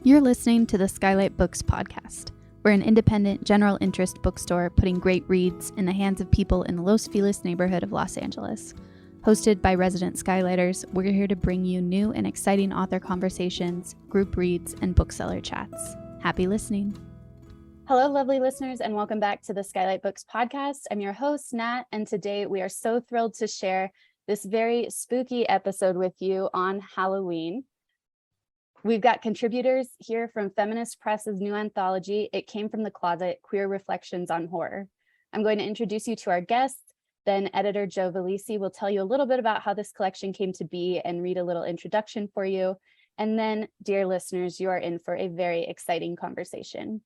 You're listening to the Skylit Books podcast. We're an independent, general interest bookstore putting great reads in the hands of people in the Los Feliz neighborhood of Los Angeles. Hosted by resident Skylighters, we're here to bring you new and exciting author conversations, group reads, and bookseller chats. Happy listening. Hello, lovely listeners, and welcome back to the Skylit Books podcast. I'm your host, Nat, and today we are so thrilled to share this very spooky episode with you on Halloween. We've got contributors here from Feminist Press's new anthology, It Came from the Closet, Queer Reflections on Horror. I'm going to introduce you to our guests, then editor Joe Vallese will tell you a little bit about how this collection came to be and read a little introduction for you. And then, dear listeners, you are in for a very exciting conversation.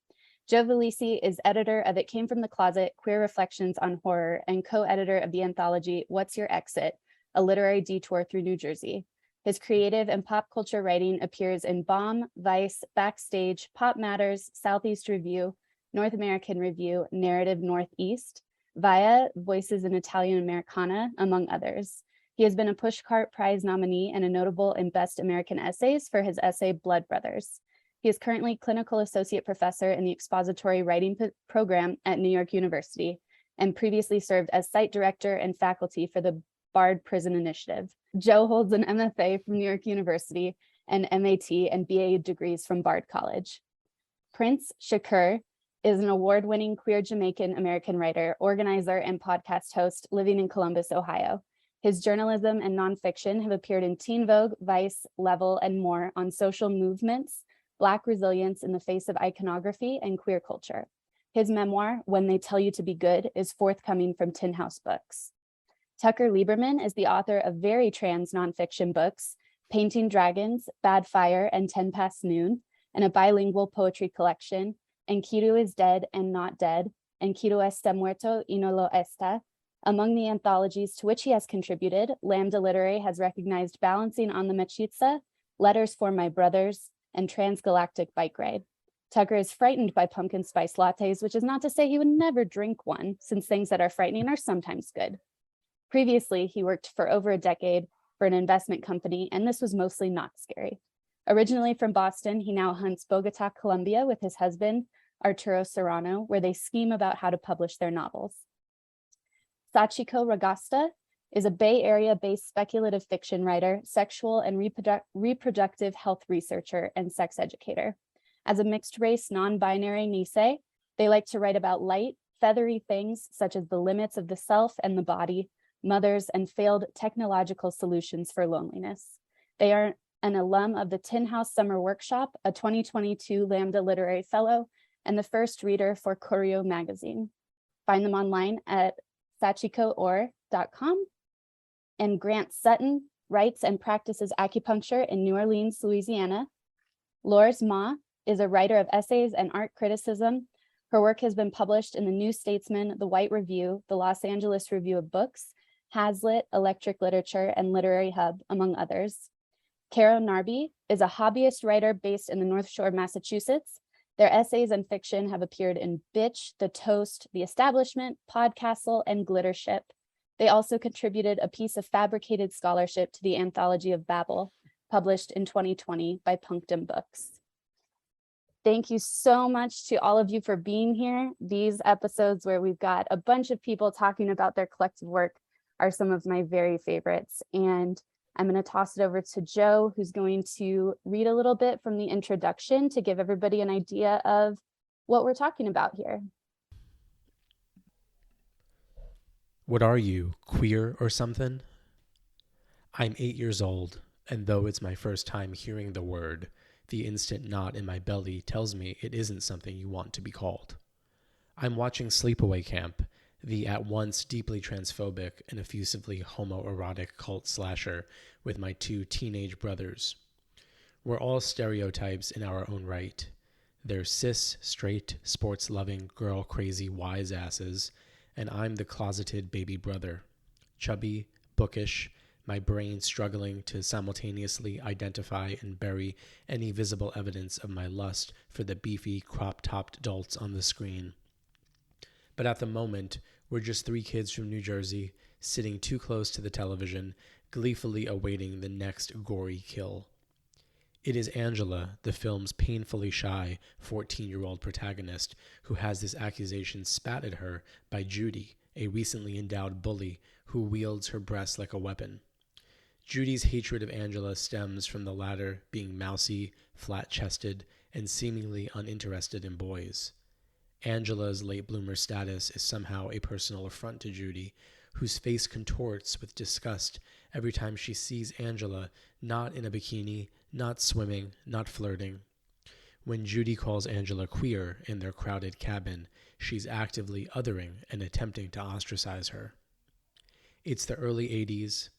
Joe Vallese is editor of It Came from the Closet, Queer Reflections on Horror, and co-editor of the anthology, What's Your Exit? A Literary Detour Through New Jersey. His creative and pop culture writing appears in Bomb, Vice, Backstage, Pop Matters, Southeast Review, North American Review, Narrative Northeast, Via, Voices in Italian Americana, among others. He has been a Pushcart Prize nominee and a notable in Best American Essays for his essay Blood Brothers. He is currently clinical associate professor in the expository writing program at New York University and previously served as site director and faculty for the Bard Prison Initiative. Joe holds an MFA from New York University and MAT and BA degrees from Bard College. Prince Shakur is an award-winning queer Jamaican American writer, organizer, and podcast host living in Columbus, Ohio. His journalism and nonfiction have appeared in Teen Vogue, Vice, Level, and more on social movements, Black resilience in the face of iconography, and queer culture. His memoir, When They Tell You to Be Good, is forthcoming from Tin House Books. Tucker Lieberman is the author of very trans nonfiction books, Painting Dragons, Bad Fire, and 10 Past Noon, and a bilingual poetry collection, Enkidu is Dead and Not Dead, Enkidu está muerto y no lo está. Among the anthologies to which he has contributed, Lambda Literary has recognized Balancing on the Mechiza, Letters for My Brothers, and Transgalactic Bike Ride. Tucker is frightened by pumpkin spice lattes, which is not to say he would never drink one, since things that are frightening are sometimes good. Previously, he worked for over a decade for an investment company, and this was mostly not scary. Originally from Boston, he now hunts Bogota, Colombia with his husband, Arturo Serrano, where they scheme about how to publish their novels. Sachiko Ragosta is a Bay Area-based speculative fiction writer, sexual and reproductive health researcher, and sex educator. As a mixed-race, non-binary Nisei, they like to write about light, feathery things such as the limits of the self and the body, mothers, and failed technological solutions for loneliness. They are an alum of the Tin House Summer Workshop, a 2022 Lambda Literary Fellow, and the first reader for Carrow magazine. Find them online at sachikoor.com. And Grant Sutton writes and practices acupuncture in New Orleans, Louisiana. Loris Ma is a writer of essays and art criticism. Her work has been published in the New Statesman, the White Review, the Los Angeles Review of Books, Hazlitt, Electric Literature, and Literary Hub, among others. Carrow Narby is a hobbyist writer based in the North Shore of Massachusetts. Their essays and fiction have appeared in Bitch, The Toast, The Establishment, Podcastle, and Glittership. They also contributed a piece of fabricated scholarship to the Anthology of Babel, published in 2020 by Punctum Books. Thank you so much to all of you for being here. These episodes where we've got a bunch of people talking about their collective work are some of my very favorites. And I'm going to toss it over to Joe, who's going to read a little bit from the introduction to give everybody an idea of what we're talking about here. What are you, queer or something? I'm 8 years old, and though it's my first time hearing the word, the instant knot in my belly tells me it isn't something you want to be called. I'm watching Sleepaway Camp, the at once deeply transphobic and effusively homoerotic cult slasher with my 2 teenage brothers. We're all stereotypes in our own right. They're cis, straight, sports-loving, girl-crazy wise asses, and I'm the closeted baby brother. Chubby, bookish, my brain struggling to simultaneously identify and bury any visible evidence of my lust for the beefy, crop-topped adults on the screen. But at the moment, we're just 3 kids from New Jersey, sitting too close to the television, gleefully awaiting the next gory kill. It is Angela, the film's painfully shy 14-year-old protagonist, who has this accusation spat at her by Judy, a recently endowed bully who wields her breasts like a weapon. Judy's hatred of Angela stems from the latter being mousy, flat-chested, and seemingly uninterested in boys. Angela's late bloomer status is somehow a personal affront to Judy, whose face contorts with disgust every time she sees Angela not in a bikini, not swimming, not flirting. When Judy calls Angela queer in their crowded cabin, she's actively othering and attempting to ostracize her. It's the early 80s.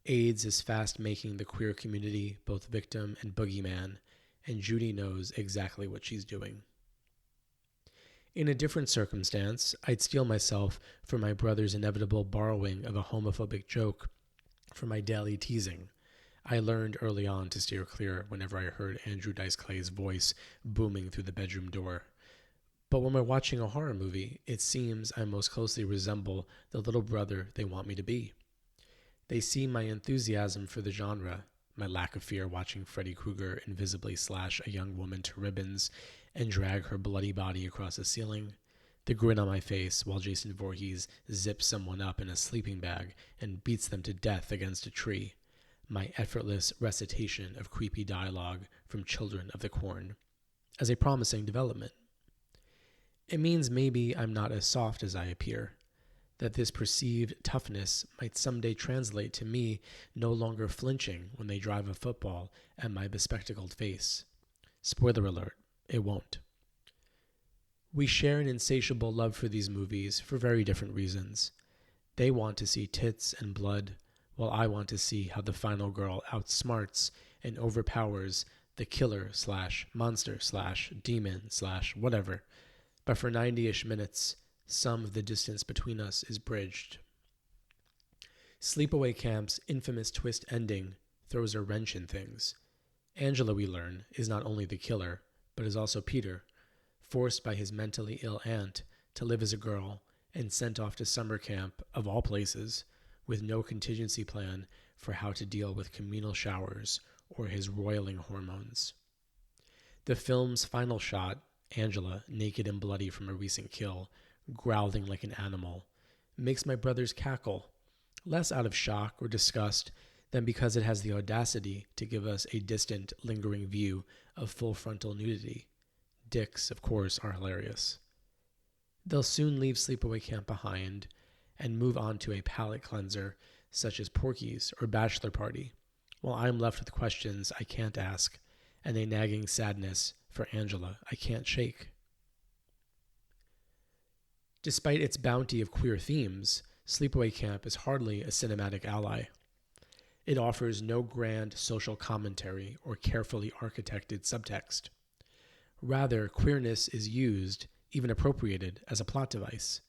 AIDS is fast making the queer community both victim and boogeyman, and Judy knows exactly what she's doing. In a different circumstance, I'd steel myself for my brother's inevitable borrowing of a homophobic joke for my daily teasing. I learned early on to steer clear whenever I heard Andrew Dice Clay's voice booming through the bedroom door. But when we're watching a horror movie, it seems I most closely resemble the little brother they want me to be. They see my enthusiasm for the genre, my lack of fear watching Freddy Krueger invisibly slash a young woman to ribbons and drag her bloody body across the ceiling, the grin on my face while Jason Voorhees zips someone up in a sleeping bag and beats them to death against a tree, my effortless recitation of creepy dialogue from Children of the Corn, as a promising development. It means maybe I'm not as soft as I appear, that this perceived toughness might someday translate to me no longer flinching when they drive a football at my bespectacled face. Spoiler alert, it won't. We share an insatiable love for these movies for very different reasons. They want to see tits and blood, while I want to see how the final girl outsmarts and overpowers the killer/monster/demon/whatever. But for 90-ish minutes, some of the distance between us is bridged. Sleepaway Camp's infamous twist ending throws a wrench in things. Angela, we learn, is not only the killer, but is also Peter, forced by his mentally ill aunt to live as a girl and sent off to summer camp, of all places, with no contingency plan for how to deal with communal showers or his roiling hormones. The film's final shot, Angela, naked and bloody from a recent kill, growling like an animal, makes my brothers cackle, less out of shock or disgust than because it has the audacity to give us a distant, lingering view of full frontal nudity. Dicks, of course, are hilarious. They'll soon leave Sleepaway Camp behind and move on to a palate cleanser such as Porky's or Bachelor Party, while I'm left with questions I can't ask and a nagging sadness for Angela I can't shake. Despite its bounty of queer themes, Sleepaway Camp is hardly a cinematic ally. It offers no grand social commentary or carefully architected subtext. Rather, queerness is used, even appropriated, as a plot device.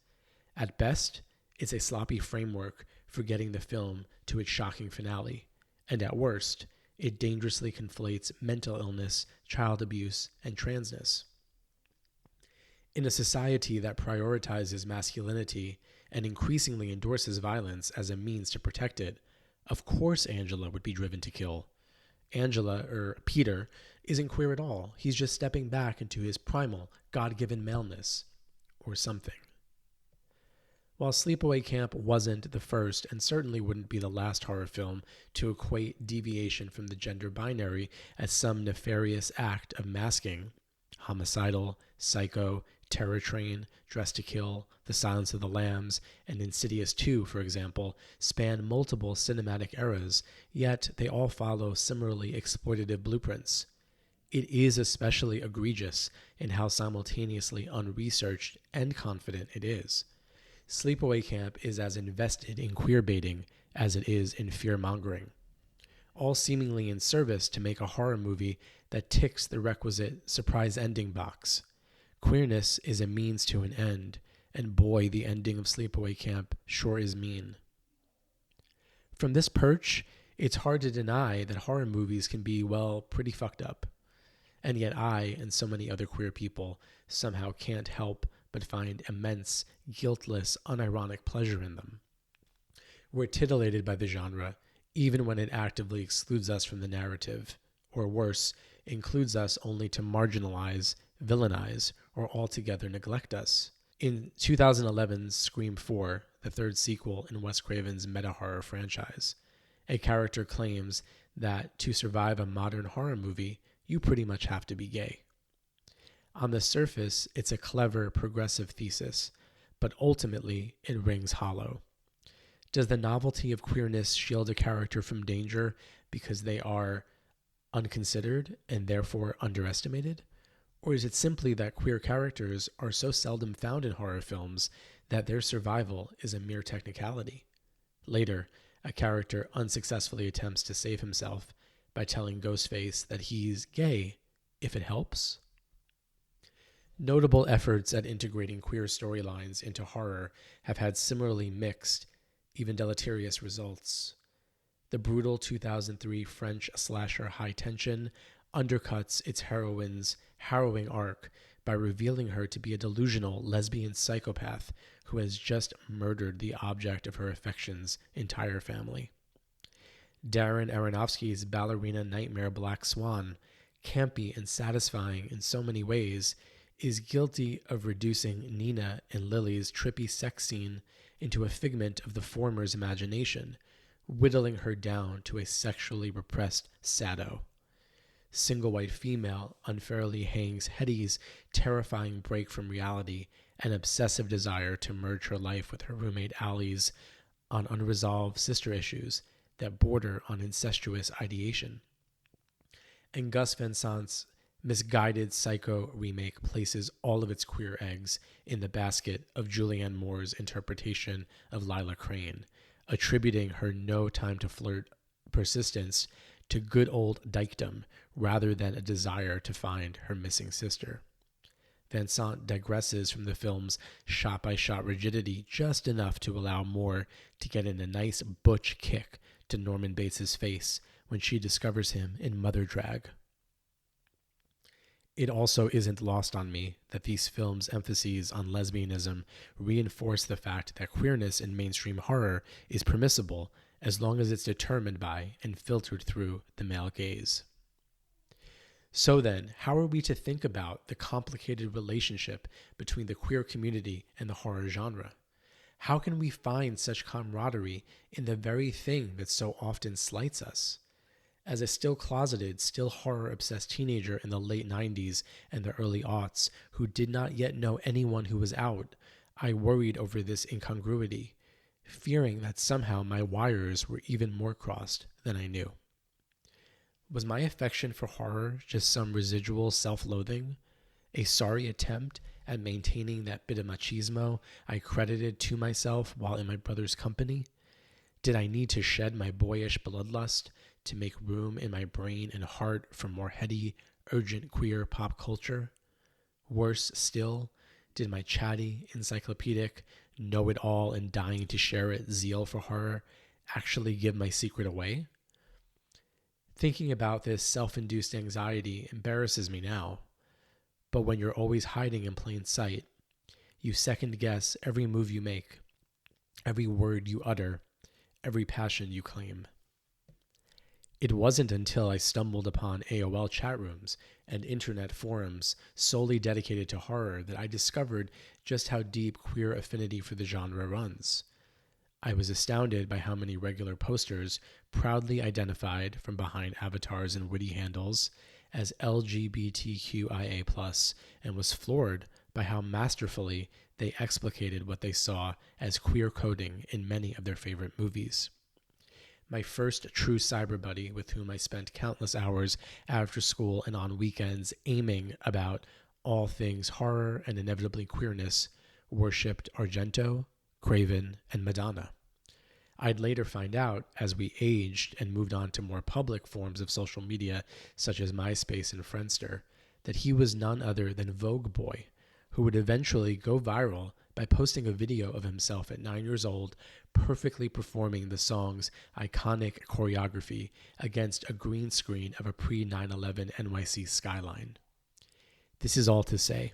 At best, it's a sloppy framework for getting the film to its shocking finale, and at worst, it dangerously conflates mental illness, child abuse, and transness. In a society that prioritizes masculinity and increasingly endorses violence as a means to protect it, of course Angela would be driven to kill. Peter, isn't queer at all. He's just stepping back into his primal, God-given maleness, or something. While Sleepaway Camp wasn't the first and certainly wouldn't be the last horror film to equate deviation from the gender binary as some nefarious act of masking, Homicidal, Psycho, Terror Train, Dressed to Kill, The Silence of the Lambs, and Insidious 2, for example, span multiple cinematic eras, yet they all follow similarly exploitative blueprints. It is especially egregious in how simultaneously unresearched and confident it is. Sleepaway Camp is as invested in queerbaiting as it is in fear-mongering, all seemingly in service to make a horror movie that ticks the requisite surprise ending box. Queerness is a means to an end, and boy, the ending of Sleepaway Camp sure is mean. From this perch, it's hard to deny that horror movies can be, well, pretty fucked up. And yet I, and so many other queer people, somehow can't help but find immense, guiltless, unironic pleasure in them. We're titillated by the genre, even when it actively excludes us from the narrative, or worse, includes us only to marginalize, villainize, or altogether neglect us. In 2011's Scream 4, the third sequel in Wes Craven's meta-horror franchise, a character claims that to survive a modern horror movie, you pretty much have to be gay. On the surface, it's a clever, progressive thesis, but ultimately it rings hollow. Does the novelty of queerness shield a character from danger because they are unconsidered and therefore underestimated? Or is it simply that queer characters are so seldom found in horror films that their survival is a mere technicality? Later, a character unsuccessfully attempts to save himself by telling Ghostface that he's gay if it helps. Notable efforts at integrating queer storylines into horror have had similarly mixed, even deleterious results. The brutal 2003 French slasher High Tension undercuts its heroine's harrowing arc by revealing her to be a delusional lesbian psychopath who has just murdered the object of her affection's entire family. Darren Aronofsky's ballerina nightmare Black Swan, campy and satisfying in so many ways, is guilty of reducing Nina and Lily's trippy sex scene into a figment of the former's imagination, whittling her down to a sexually repressed sado. Single white female unfairly hangs Hetty's terrifying break from reality and obsessive desire to merge her life with her roommate Allie's on unresolved sister issues that border on incestuous ideation. And Gus Van Sant's misguided Psycho remake places all of its queer eggs in the basket of Julianne Moore's interpretation of Lila Crane, attributing her no time to flirt persistence to good old dykedom rather than a desire to find her missing sister. Van Sant digresses from the film's shot-by-shot rigidity just enough to allow Moore to get in a nice butch kick to Norman Bates' face when she discovers him in Mother Drag. It also isn't lost on me that these films' emphases on lesbianism reinforce the fact that queerness in mainstream horror is permissible as long as it's determined by and filtered through the male gaze. So then, how are we to think about the complicated relationship between the queer community and the horror genre? How can we find such camaraderie in the very thing that so often slights us? As a still closeted, still horror-obsessed teenager in the late 90s and the early aughts who did not yet know anyone who was out, I worried over this incongruity, fearing that somehow my wires were even more crossed than I knew. Was my affection for horror just some residual self-loathing? A sorry attempt at maintaining that bit of machismo I credited to myself while in my brother's company? Did I need to shed my boyish bloodlust to make room in my brain and heart for more heady, urgent queer pop culture? Worse still, did my chatty, encyclopedic, know-it-all and dying to share it zeal for horror actually give my secret away? Thinking about this self-induced anxiety embarrasses me now, but when you're always hiding in plain sight, you second-guess every move you make, every word you utter, every passion you claim. It wasn't until I stumbled upon AOL chat rooms and internet forums solely dedicated to horror that I discovered just how deep queer affinity for the genre runs. I was astounded by how many regular posters proudly identified from behind avatars and witty handles as LGBTQIA+, and was floored by how masterfully they explicated what they saw as queer coding in many of their favorite movies. My first true cyber buddy with whom I spent countless hours after school and on weekends aiming about all things horror and inevitably queerness worshipped Argento, Craven, and Madonna. I'd later find out, as we aged and moved on to more public forms of social media such as MySpace and Friendster, that he was none other than Vogue Boy, who would eventually go viral by posting a video of himself at 9 years old perfectly performing the song's iconic choreography against a green screen of a pre-9/11 NYC skyline. This is all to say,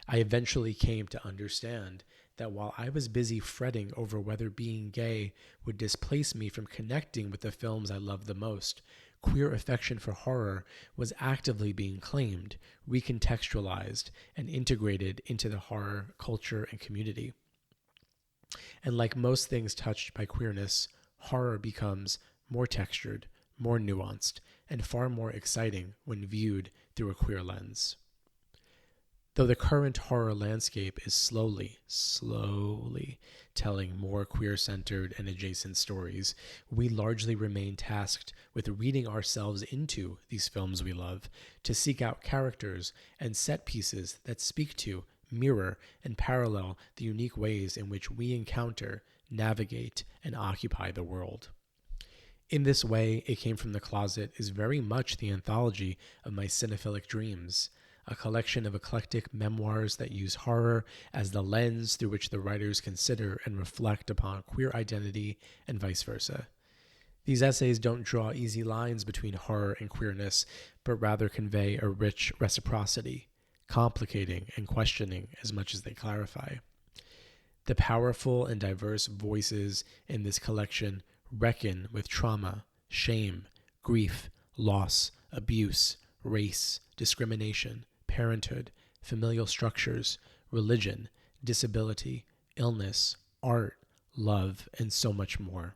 I eventually came to understand that while I was busy fretting over whether being gay would displace me from connecting with the films I loved the most, queer affection for horror was actively being claimed, recontextualized, and integrated into the horror culture and community. And like most things touched by queerness, horror becomes more textured, more nuanced, and far more exciting when viewed through a queer lens. Though the current horror landscape is slowly telling more queer-centered and adjacent stories, we largely remain tasked with reading ourselves into these films we love to seek out characters and set pieces that speak to, mirror, and parallel the unique ways in which we encounter, navigate, and occupy the world. In this way, It Came From the Closet is very much the anthology of my cinephilic dreams, a collection of eclectic memoirs that use horror as the lens through which the writers consider and reflect upon queer identity and vice versa. These essays don't draw easy lines between horror and queerness, but rather convey a rich reciprocity, complicating and questioning as much as they clarify. The powerful and diverse voices in this collection reckon with trauma, shame, grief, loss, abuse, race, discrimination, parenthood, familial structures, religion, disability, illness, art, love, and so much more.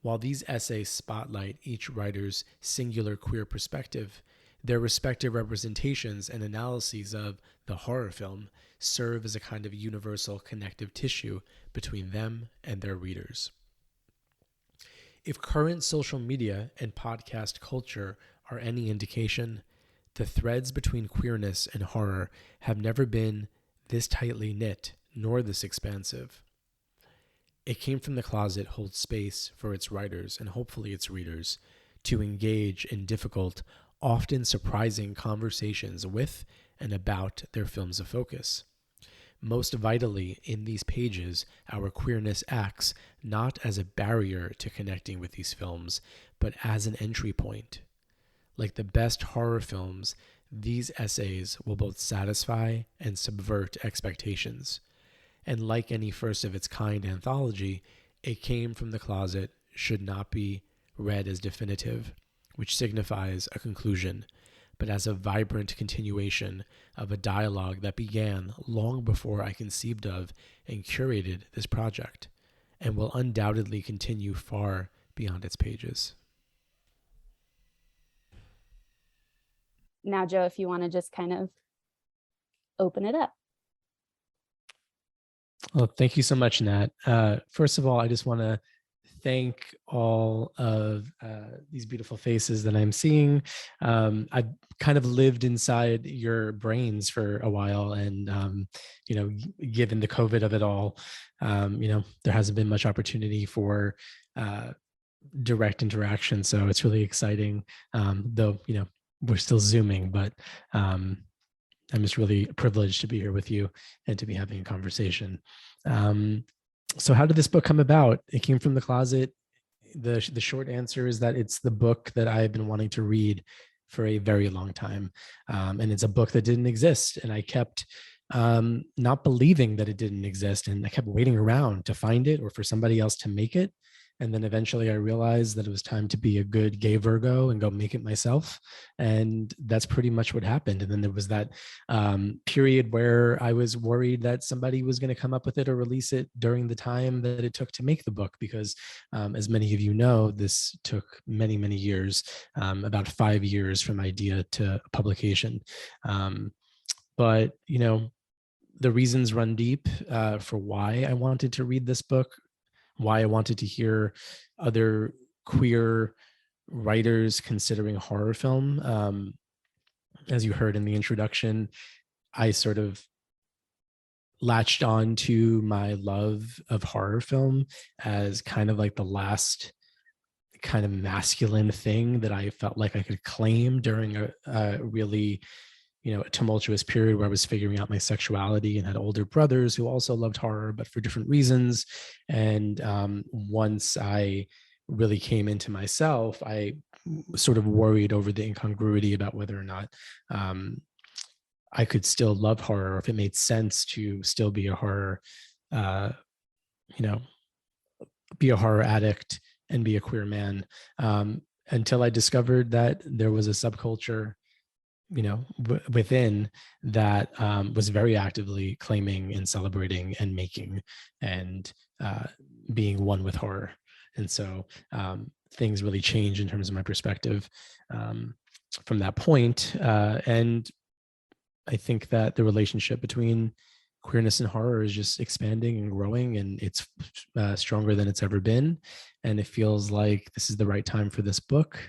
While these essays spotlight each writer's singular queer perspective, their respective representations and analyses of the horror film serve as a kind of universal connective tissue between them and their readers. If current social media and podcast culture are any indication, the threads between queerness and horror have never been this tightly knit, nor this expansive. It Came From the Closet holds space for its writers, and hopefully its readers, to engage in difficult, often surprising conversations with and about their films of focus. Most vitally, in these pages, our queerness acts not as a barrier to connecting with these films, but as an entry point. Like the best horror films, these essays will both satisfy and subvert expectations. And like any first-of-its-kind anthology, It Came From the Closet should not be read as definitive, which signifies a conclusion, but as a vibrant continuation of a dialogue that began long before I conceived of and curated this project, and will undoubtedly continue far beyond its pages. Now, Joe, if you want to just kind of open it up. Well, thank you so much, Nat. First of all, I just want to thank all of these beautiful faces that I'm seeing. I've kind of lived inside your brains for a while, and given the COVID of it all, there hasn't been much opportunity for direct interaction. So it's really exciting, though we're still Zooming, but I'm just really privileged to be here with you and to be having a conversation. So how did this book come about? It Came From the Closet. The short answer is that it's the book that I've been wanting to read for a very long time. And it's a book that didn't exist. And I kept not believing that it didn't exist. And I kept waiting around to find it or for somebody else to make it. And then eventually I realized that it was time to be a good gay Virgo and go make it myself. And that's pretty much what happened. And then there was that period where I was worried that somebody was going to come up with it or release it during the time that it took to make the book, because as many of you know, this took many, many years, about 5 years from idea to publication. But, the reasons run deep for why I wanted to read this book, why I wanted to hear other queer writers considering horror film. As you heard in the introduction, I sort of latched on to my love of horror film as kind of like the last kind of masculine thing that I felt like I could claim during a really a tumultuous period where I was figuring out my sexuality and had older brothers who also loved horror, but for different reasons. And once I really came into myself, I sort of worried over the incongruity about whether or not I could still love horror, or if it made sense to still be a horror, be a horror addict and be a queer man. until I discovered that there was a subculture, within that was very actively claiming and celebrating and making and being one with horror. And so things really change in terms of my perspective from that point. And I think that the relationship between queerness and horror is just expanding and growing, and it's stronger than it's ever been. And it feels like this is the right time for this book.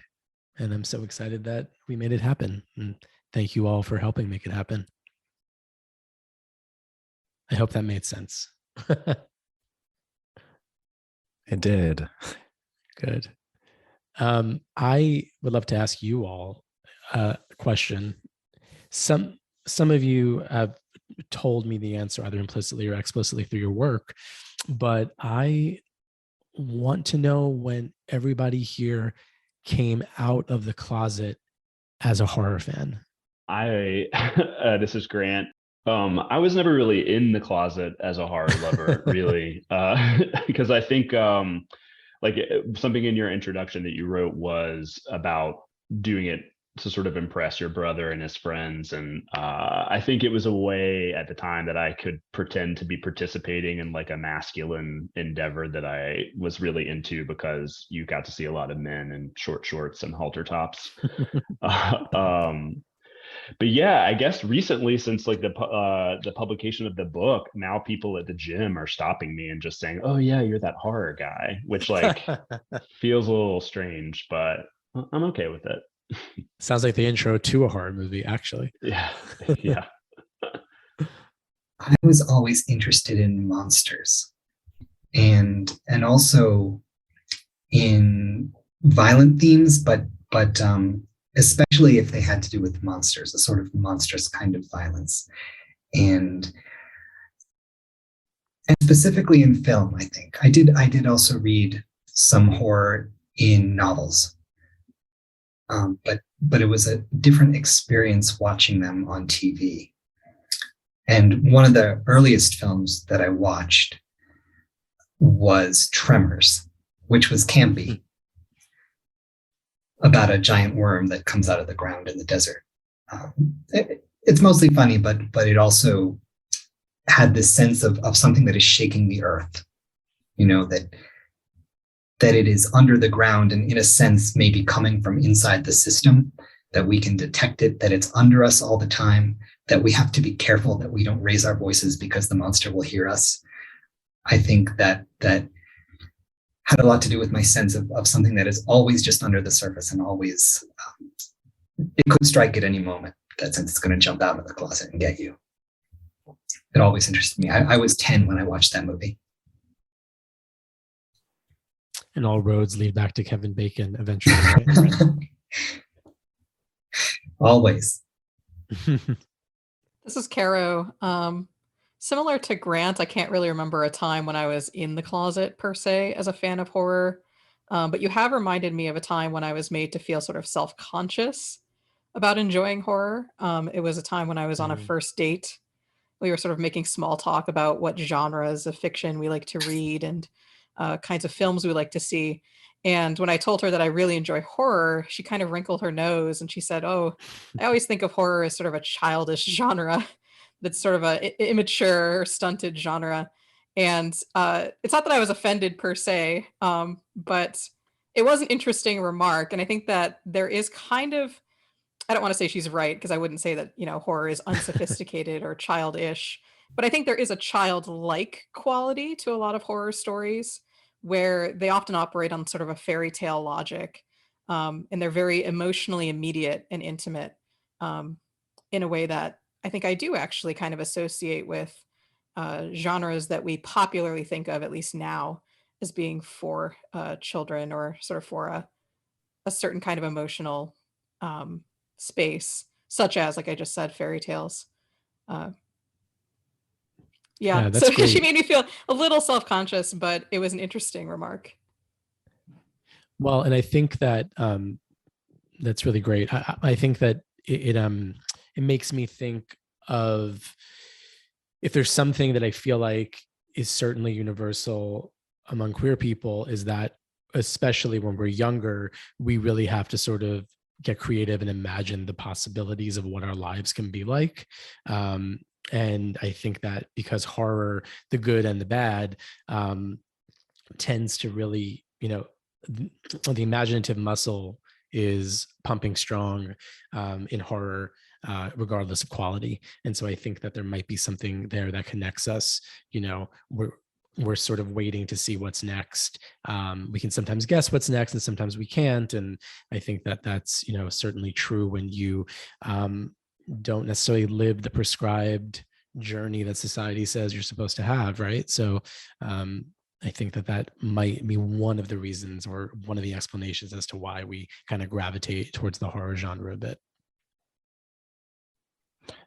And I'm so excited that we made it happen. And thank you all for helping make it happen. I hope that made sense. It did. Good. I would love to ask you all a question. Some of you have told me the answer either implicitly or explicitly through your work, but I want to know when everybody here came out of the closet as a horror fan. This is Grant. I was never really in the closet as a horror lover, really, because I think something in your introduction that you wrote was about doing it to sort of impress your brother and his friends. And I think it was a way at the time that I could pretend to be participating in like a masculine endeavor that I was really into, because you got to see a lot of men in short shorts and halter tops. But yeah, I guess recently, since like the publication of the book, now people at the gym are stopping me and just saying, "Oh yeah, you're that horror guy," which like feels a little strange, but I'm okay with it. Sounds like the intro to a horror movie, actually. Yeah. I was always interested in monsters and also in violent themes, but especially if they had to do with monsters, a sort of monstrous kind of violence. And specifically in film, I think. I did also read some horror in novels. But it was a different experience watching them on TV. And one of the earliest films that I watched was Tremors, which was campy, about a giant worm that comes out of the ground in the desert. It's mostly funny, but it also had this sense of something that is shaking the earth, that it is under the ground and in a sense maybe coming from inside the system, that we can detect it, that it's under us all the time, that we have to be careful that we don't raise our voices because the monster will hear us. I think that had a lot to do with my sense of something that is always just under the surface and always, it could strike at any moment, that sense it's going to jump out of the closet and get you. It always interested me. I was 10 when I watched that movie. And all roads lead back to Kevin Bacon eventually. Right? Always. This is Carrow. Similar to Grant, I can't really remember a time when I was in the closet per se as a fan of horror, but you have reminded me of a time when I was made to feel sort of self-conscious about enjoying horror. It was a time when I was on a first date. We were sort of making small talk about what genres of fiction we like to read and kinds of films we like to see. And when I told her that I really enjoy horror, she kind of wrinkled her nose and she said, "Oh, I always think of horror as sort of a childish genre that's sort of a immature, stunted genre." And it's not that I was offended per se, but it was an interesting remark. And I think that there is kind of, I don't want to say she's right, because I wouldn't say that, horror is unsophisticated or childish, but I think there is a childlike quality to a lot of horror stories where they often operate on sort of a fairy tale logic. And they're very emotionally immediate and intimate in a way that I think I do actually kind of associate with genres that we popularly think of, at least now, as being for children or sort of for a certain kind of emotional space, such as, like I just said, fairy tales. Yeah, that's so great. she made me feel a little self-conscious, but it was an interesting remark. Well, and I think that that's really great. I think that it makes me think of, if there's something that I feel like is certainly universal among queer people, is that especially when we're younger, we really have to sort of get creative and imagine the possibilities of what our lives can be like. And I think that because horror, the good and the bad, tends to really, the imaginative muscle is pumping strong in horror, regardless of quality. And so I think that there might be something there that connects us. We're sort of waiting to see what's next. We can sometimes guess what's next, and sometimes we can't. And I think that that's certainly true when you don't necessarily live the prescribed journey that society says you're supposed to have, right? So I think that might be one of the reasons, or one of the explanations as to why we kind of gravitate towards the horror genre a bit.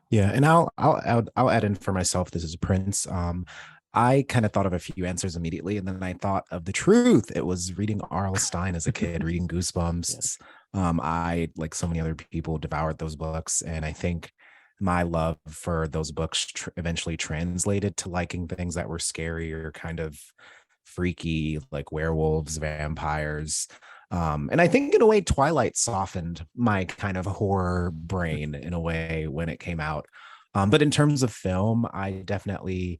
Yeah, and I'll add in for myself. This is Prince. I kind of thought of a few answers immediately, and then I thought of the truth. It was reading R.L. Stine as a kid, reading Goosebumps. I, like so many other people, devoured those books, and I think my love for those books eventually translated to liking things that were scary or kind of freaky, like werewolves, vampires. And I think in a way, Twilight softened my kind of horror brain in a way when it came out. But in terms of film, I definitely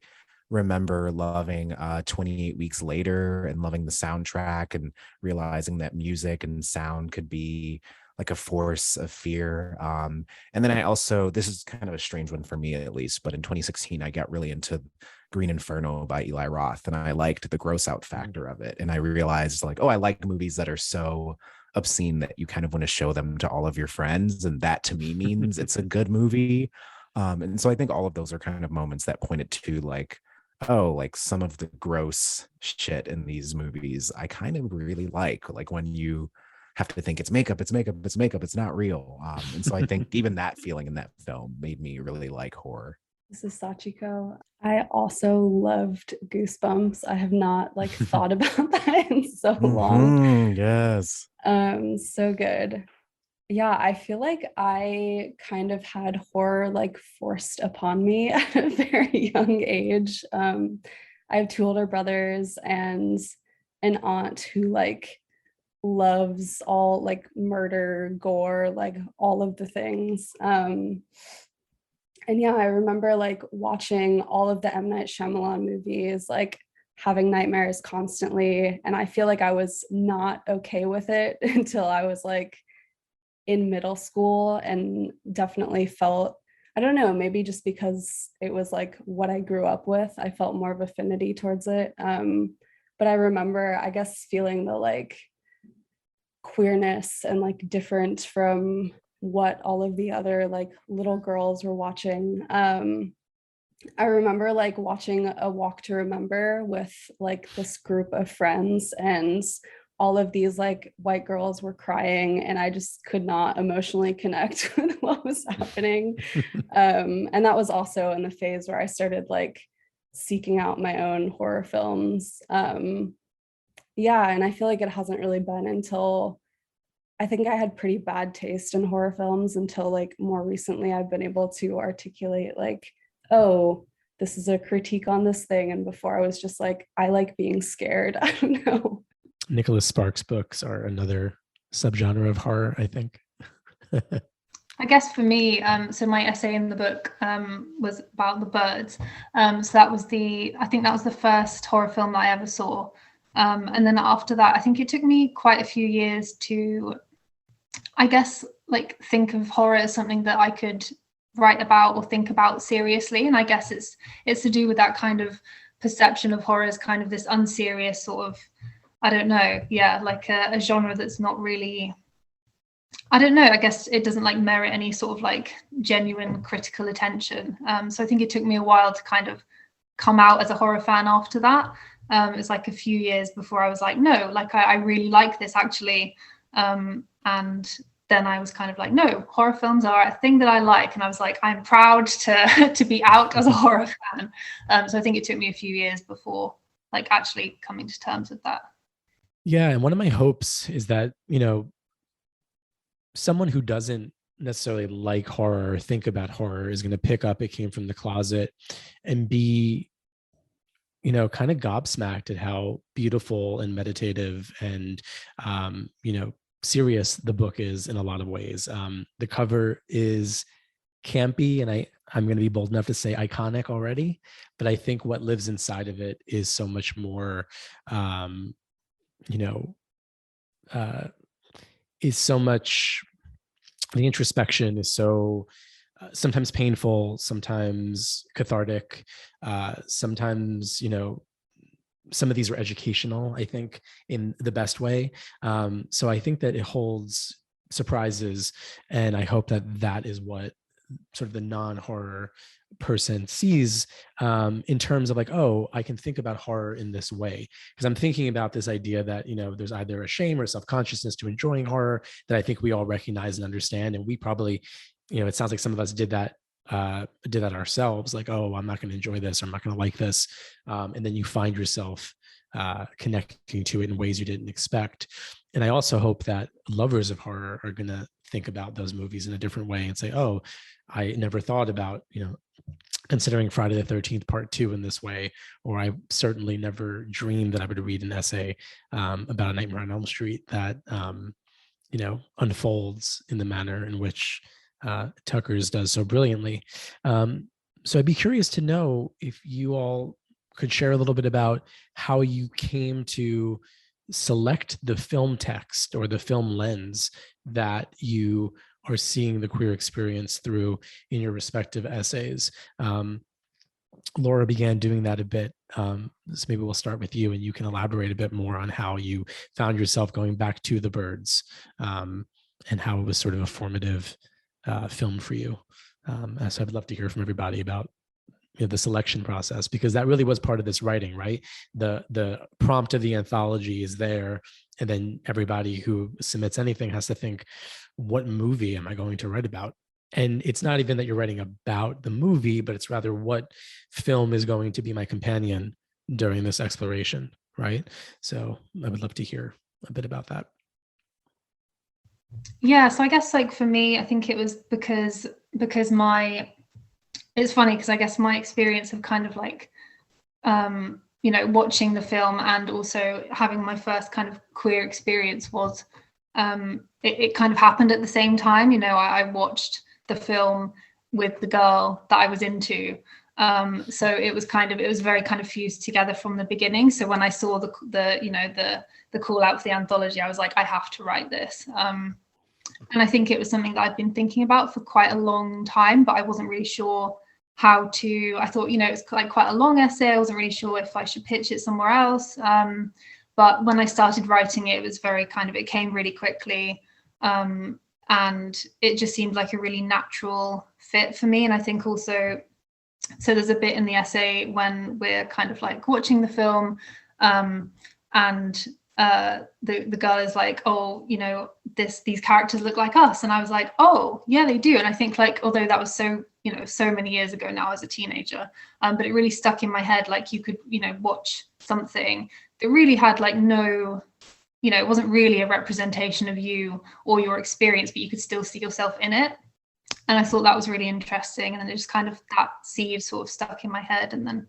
remember loving 28 Weeks Later and loving the soundtrack and realizing that music and sound could be like a force of fear. And then I also, this is kind of a strange one for me at least, but in 2016, I got really into Green Inferno by Eli Roth, and I liked the gross out factor of it. And I realized like, oh, I like movies that are so obscene that you kind of want to show them to all of your friends. And that to me means it's a good movie. And so I think all of those are kind of moments that pointed to like, oh, like some of the gross shit in these movies I kind of really like when you have to think it's makeup, it's not real. And so I think even that feeling in that film made me really like horror. This is Sachiko. I also loved Goosebumps. I have not thought about that in so long. Yes. So good. Yeah, I feel like I kind of had horror forced upon me at a very young age. I have two older brothers and an aunt who loves all murder, gore, all of the things. And yeah, I remember watching all of the M. Night Shyamalan movies, having nightmares constantly. And I feel like I was not okay with it until I was in middle school, and definitely felt, I don't know, maybe just because it was what I grew up with, I felt more of affinity towards it. But I remember, I guess, feeling the queerness and different from what all of the other little girls were watching. I remember watching A Walk to Remember with this group of friends, and all of these white girls were crying, and I just could not emotionally connect with what was happening. And that was also in the phase where I started seeking out my own horror films. Yeah, and I feel like it hasn't really been until, I think I had pretty bad taste in horror films until more recently I've been able to articulate oh, this is a critique on this thing. And before I was just I like being scared. I don't know. Nicholas Sparks books are another subgenre of horror, I think. I guess for me, so my essay in the book was about the birds. So that was I think that was the first horror film that I ever saw. And then after that, I think it took me quite a few years to, I guess, think of horror as something that I could write about or think about seriously. And I guess it's to do with that kind of perception of horror as kind of this unserious sort of, I don't know, yeah, a genre that's not really, I don't know, I guess it doesn't merit any sort of genuine critical attention. So I think it took me a while to kind of come out as a horror fan after that. It was a few years before I was no, I really like this actually. And then I was kind of no, horror films are a thing that I like. And I was I'm proud to be out as a horror fan. So I think it took me a few years before actually coming to terms with that. Yeah, and one of my hopes is that, someone who doesn't necessarily like horror or think about horror is going to pick up It Came from the Closet and be kind of gobsmacked at how beautiful and meditative and, serious the book is in a lot of ways. The cover is campy, and I'm going to be bold enough to say iconic already, but I think what lives inside of it is so much more, is so much, the introspection is so sometimes painful, sometimes cathartic, sometimes, some of these are educational, I think, in the best way. So I think that it holds surprises, and I hope that is what sort of the non-horror person sees, in terms of like, oh, I can think about horror in this way, because I'm thinking about this idea that there's either a shame or self-consciousness to enjoying horror that I think we all recognize and understand, and we probably, it sounds like some of us did that ourselves, like, oh, I'm not going to enjoy this, or I'm not going to like this, and then you find yourself connecting to it in ways you didn't expect. And I also hope that lovers of horror are going to think about those movies in a different way and say, oh, I never thought about considering Friday the 13th Part 2 in this way, or I certainly never dreamed that I would read an essay about A Nightmare on Elm Street that unfolds in the manner in which Tucker's does so brilliantly. So I'd be curious to know if you all could share a little bit about how you came to select the film text or the film lens that you are seeing the queer experience through in your respective essays. Laura began doing that a bit. So maybe we'll start with you, and you can elaborate a bit more on how you found yourself going back to The Birds, and how it was sort of a formative film for you. So I'd love to hear from everybody about the selection process, because that really was part of this writing, right? The prompt of the anthology is there, and then everybody who submits anything has to think, what movie am I going to write about? And it's not even that you're writing about the movie, but it's rather what film is going to be my companion during this exploration, right? So I would love to hear a bit about that. Yeah, so I guess like for me, I think it was because it's funny because I guess my experience of kind of like, watching the film and also having my first kind of queer experience was, it kind of happened at the same time. I watched the film with the girl that I was into. So it was very kind of fused together from the beginning. So when I saw the call out for the anthology, I was like, I have to write this. And I think it was something that I'd been thinking about for quite a long time, but I wasn't really sure how to. I thought, it's like quite a long essay. I wasn't really sure if I should pitch it somewhere else. But when I started writing it, it was it came really quickly. And it just seemed like a really natural fit for me. And I think also, so there's a bit in the essay when we're kind of like watching the film, and the girl is like, oh, these characters look like us. And I was like, oh, yeah, they do. And I think like, although that was so many years ago now as a teenager, but it really stuck in my head. Like you could, watch something that really had like no, it wasn't really a representation of you or your experience, but you could still see yourself in it. And I thought that was really interesting. And then it just kind of, that seed sort of stuck in my head. And then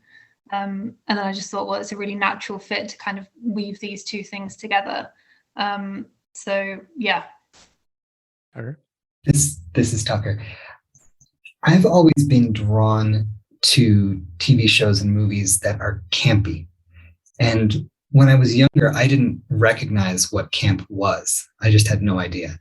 I just thought, well, it's a really natural fit to kind of weave these two things together. So yeah. This is Tucker. I've always been drawn to TV shows and movies that are campy. And when I was younger, I didn't recognize what camp was. I just had no idea.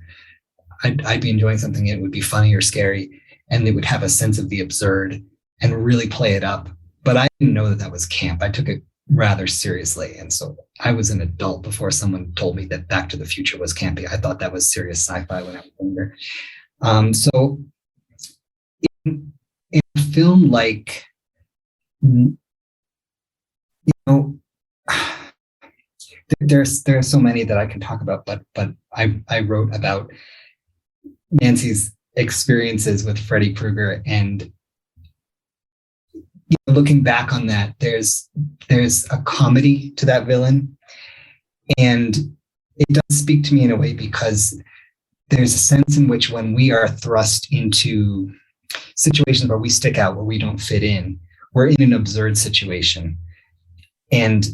I'd be enjoying something, it would be funny or scary, and they would have a sense of the absurd and really play it up. But I didn't know that was camp. I took it rather seriously. And so I was an adult before someone told me that Back to the Future was campy. I thought that was serious sci-fi when I was younger. So in a film like, there are so many that I can talk about, but I wrote about Nancy's experiences with Freddy Krueger, and looking back on that, there's a comedy to that villain, and it does speak to me in a way because there's a sense in which when we are thrust into situations where we stick out, where we don't fit in, we're in an absurd situation. And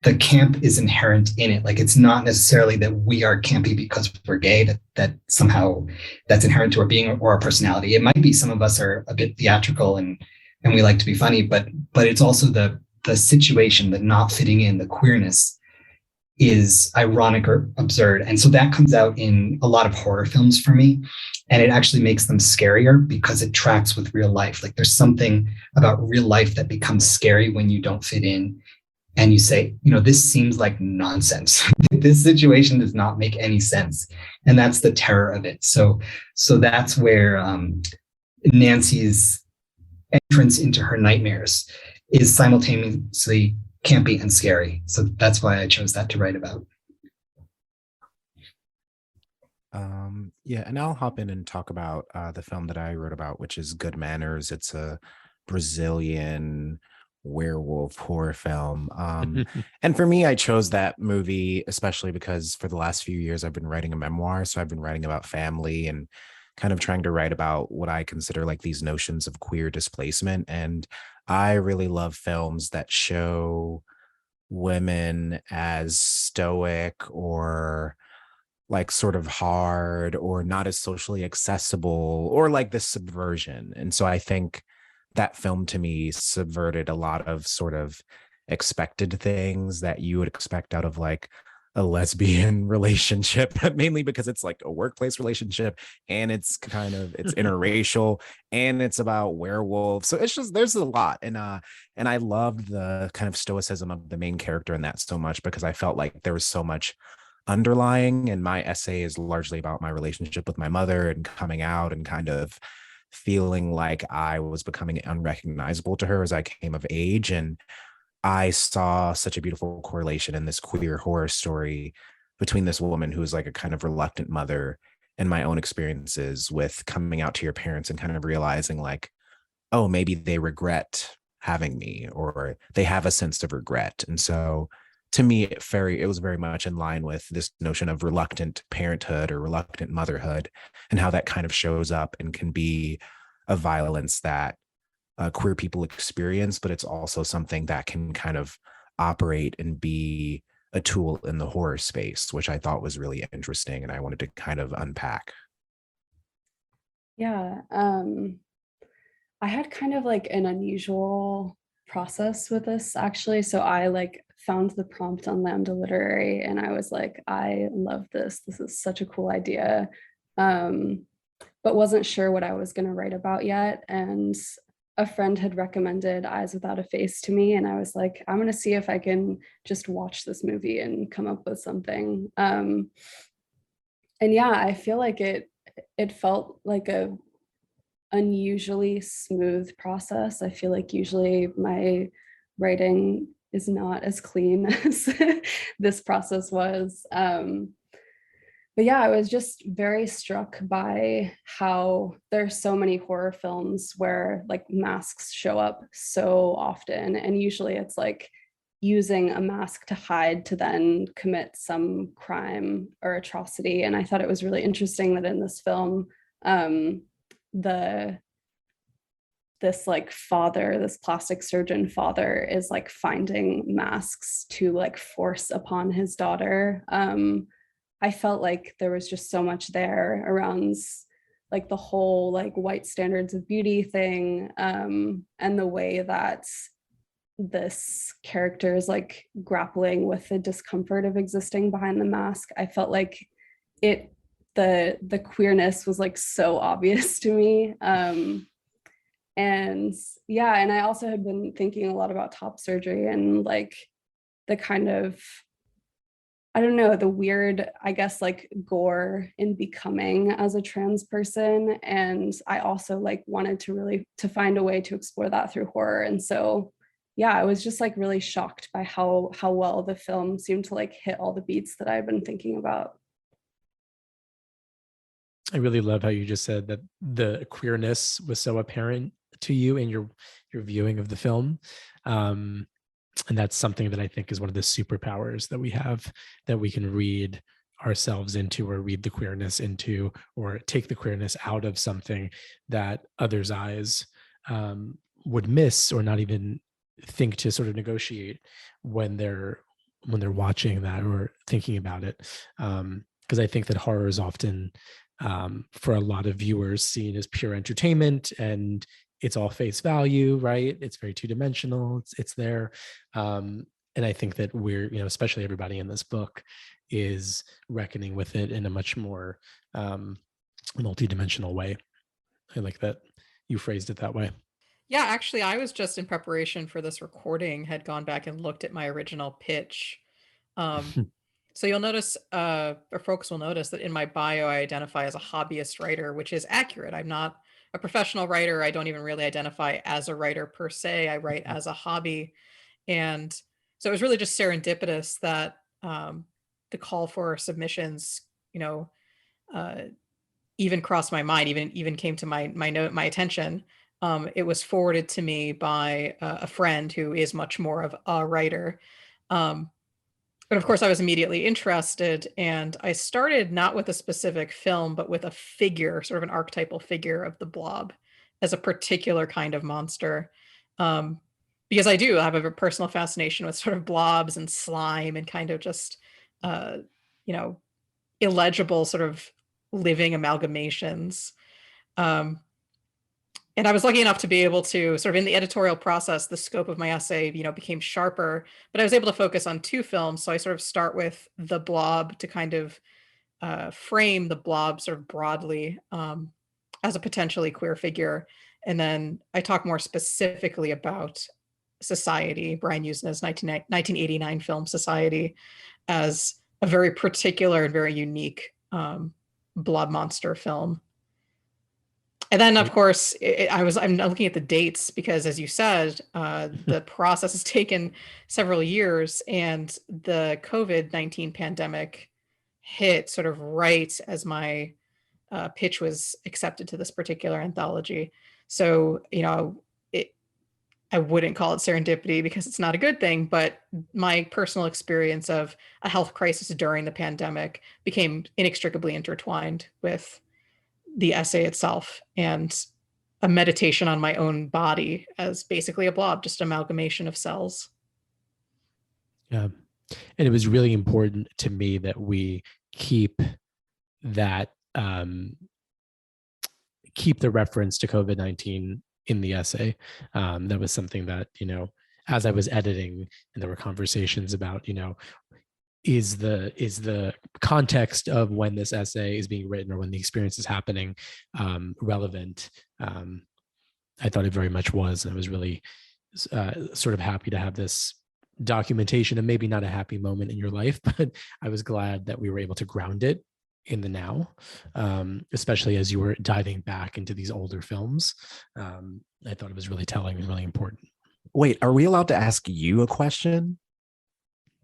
the camp is inherent in it. Like, it's not necessarily that we are campy because we're gay, that somehow that's inherent to our being or our personality. It might be some of us are a bit theatrical and we like to be funny, but it's also the situation, the not fitting in, the queerness is ironic or absurd. And so that comes out in a lot of horror films for me. And it actually makes them scarier because it tracks with real life. Like, there's something about real life that becomes scary when you don't fit in. And you say, this seems like nonsense. This situation does not make any sense. And that's the terror of it. So that's where Nancy's entrance into her nightmares is simultaneously campy and scary. So that's why I chose that to write about. Yeah, and I'll hop in and talk about the film that I wrote about, which is Good Manners. It's a Brazilian werewolf horror film. And for me, I chose that movie especially because for the last few years I've been writing a memoir. So I've been writing about family and kind of trying to write about what I consider like these notions of queer displacement. And I really love films that show women as stoic or like sort of hard or not as socially accessible or like this subversion. And so I think that film to me subverted a lot of sort of expected things that you would expect out of like a lesbian relationship, mainly because it's like a workplace relationship and it's interracial and it's about werewolves. So it's just, there's a lot. And I loved the kind of stoicism of the main character in that so much because I felt like there was so much underlying, and my essay is largely about my relationship with my mother and coming out and kind of feeling like I was becoming unrecognizable to her as I came of age. And I saw such a beautiful correlation in this queer horror story between this woman who is like a kind of reluctant mother and my own experiences with coming out to your parents and kind of realizing like, oh, maybe they regret having me or they have a sense of regret. And so to me, it was very much in line with this notion of reluctant parenthood or reluctant motherhood and how that kind of shows up and can be a violence that queer people experience, but it's also something that can kind of operate and be a tool in the horror space, which I thought was really interesting and I wanted to kind of unpack. Yeah, I had kind of like an unusual process with this actually. So I like found the prompt on Lambda Literary and I was like, I love this. This is such a cool idea. But wasn't sure what I was going to write about yet. And a friend had recommended Eyes Without a Face to me. And I was like, I'm going to see if I can just watch this movie and come up with something. And yeah, I feel like it felt like a unusually smooth process. I feel like usually my writing is not as clean as this process was. But yeah, I was just very struck by how there's so many horror films where like masks show up so often. And usually it's like using a mask to hide to then commit some crime or atrocity. And I thought it was really interesting that in this film, this like father, this plastic surgeon father is like finding masks to like force upon his daughter. I felt like there was just so much there around like the whole like white standards of beauty thing, and the way that this character is like grappling with the discomfort of existing behind the mask. I felt like the queerness was like so obvious to me. And yeah, and I also had been thinking a lot about top surgery and like the kind of, I don't know, the weird, I guess, like gore in becoming as a trans person. And I also like wanted to find a way to explore that through horror. And so, yeah, I was just like really shocked by how well the film seemed to like hit all the beats that I've been thinking about. I really love how you just said that the queerness was so apparent to you in your viewing of the film. And that's something that I think is one of the superpowers that we have, that we can read ourselves into or read the queerness into or take the queerness out of something that others' eyes would miss or not even think to sort of negotiate when they're watching that or thinking about it, because I think that horror is often, for a lot of viewers, seen as pure entertainment, and it's all face value, right? It's very two-dimensional. It's there, and I think that we're, especially everybody in this book, is reckoning with it in a much more multi-dimensional way. I like that you phrased it that way. Yeah, actually, I was just in preparation for this recording, had gone back and looked at my original pitch. So you'll notice, or folks will notice, that in my bio, I identify as a hobbyist writer, which is accurate. I'm not a professional writer. I don't even really identify as a writer per se. I write as a hobby. And so it was really just serendipitous that the call for submissions, even crossed my mind, even came to my attention. It was forwarded to me by a friend who is much more of a writer. But of course, I was immediately interested, and I started not with a specific film, but with a figure, sort of an archetypal figure of the blob as a particular kind of monster. Because I do have a personal fascination with sort of blobs and slime and kind of just, illegible sort of living amalgamations. And I was lucky enough to be able to sort of, in the editorial process, the scope of my essay, became sharper, but I was able to focus on 2 films. So I sort of start with The Blob to kind of frame the blob sort of broadly as a potentially queer figure. And then I talk more specifically about Society, Brian Yuzna's 1989 film Society, as a very particular and very unique blob monster film. And then, of course, I'm looking at the dates because, as you said, the process has taken several years, and the COVID-19 pandemic hit sort of right as my pitch was accepted to this particular anthology. So, I wouldn't call it serendipity because it's not a good thing, but my personal experience of a health crisis during the pandemic became inextricably intertwined with the essay itself and a meditation on my own body as basically a blob, just an amalgamation of cells. Yeah. And it was really important to me that we keep that, keep the reference to COVID-19 in the essay. That was something that, as I was editing, and there were conversations about, is the context of when this essay is being written or when the experience is happening relevant? I thought it very much was. And I was really sort of happy to have this documentation, and maybe not a happy moment in your life, but I was glad that we were able to ground it in the now, especially as you were diving back into these older films. I thought it was really telling and really important. Wait, are we allowed to ask you a question?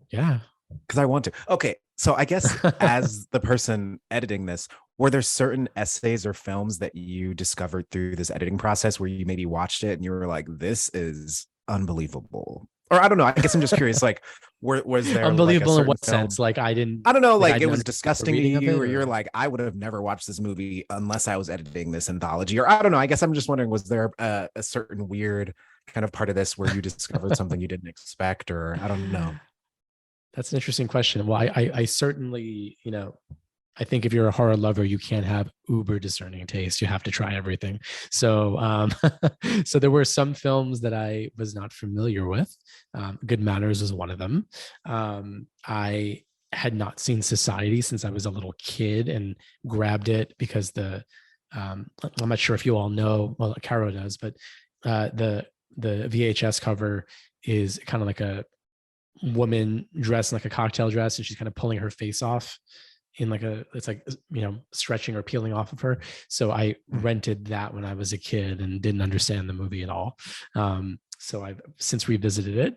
Yeah. Because I want to. Okay, so I guess as the person editing this, were there certain essays or films that you discovered through this editing process where you maybe watched it and you were like, this is unbelievable? Or I don't know, I guess I'm just curious, like, was there unbelievable like in what film? sense? Like I don't know, like it was disgusting to you, or you're like, I would have never watched this movie unless I was editing this anthology, or I don't know. I guess I'm just wondering, was there a certain weird kind of part of this where you discovered something you didn't expect, or I don't know. That's an interesting question. Well, I certainly, I think if you're a horror lover, you can't have uber discerning taste. You have to try everything. So, so there were some films that I was not familiar with. Good Manners was one of them. I had not seen Society since I was a little kid, and grabbed it because I'm not sure if you all know, well, Carrow does, but the VHS cover is kind of like a woman dressed in like a cocktail dress, and she's kind of pulling her face off in like it's like, stretching or peeling off of her. So I rented that when I was a kid and didn't understand the movie at all. So I've since revisited it.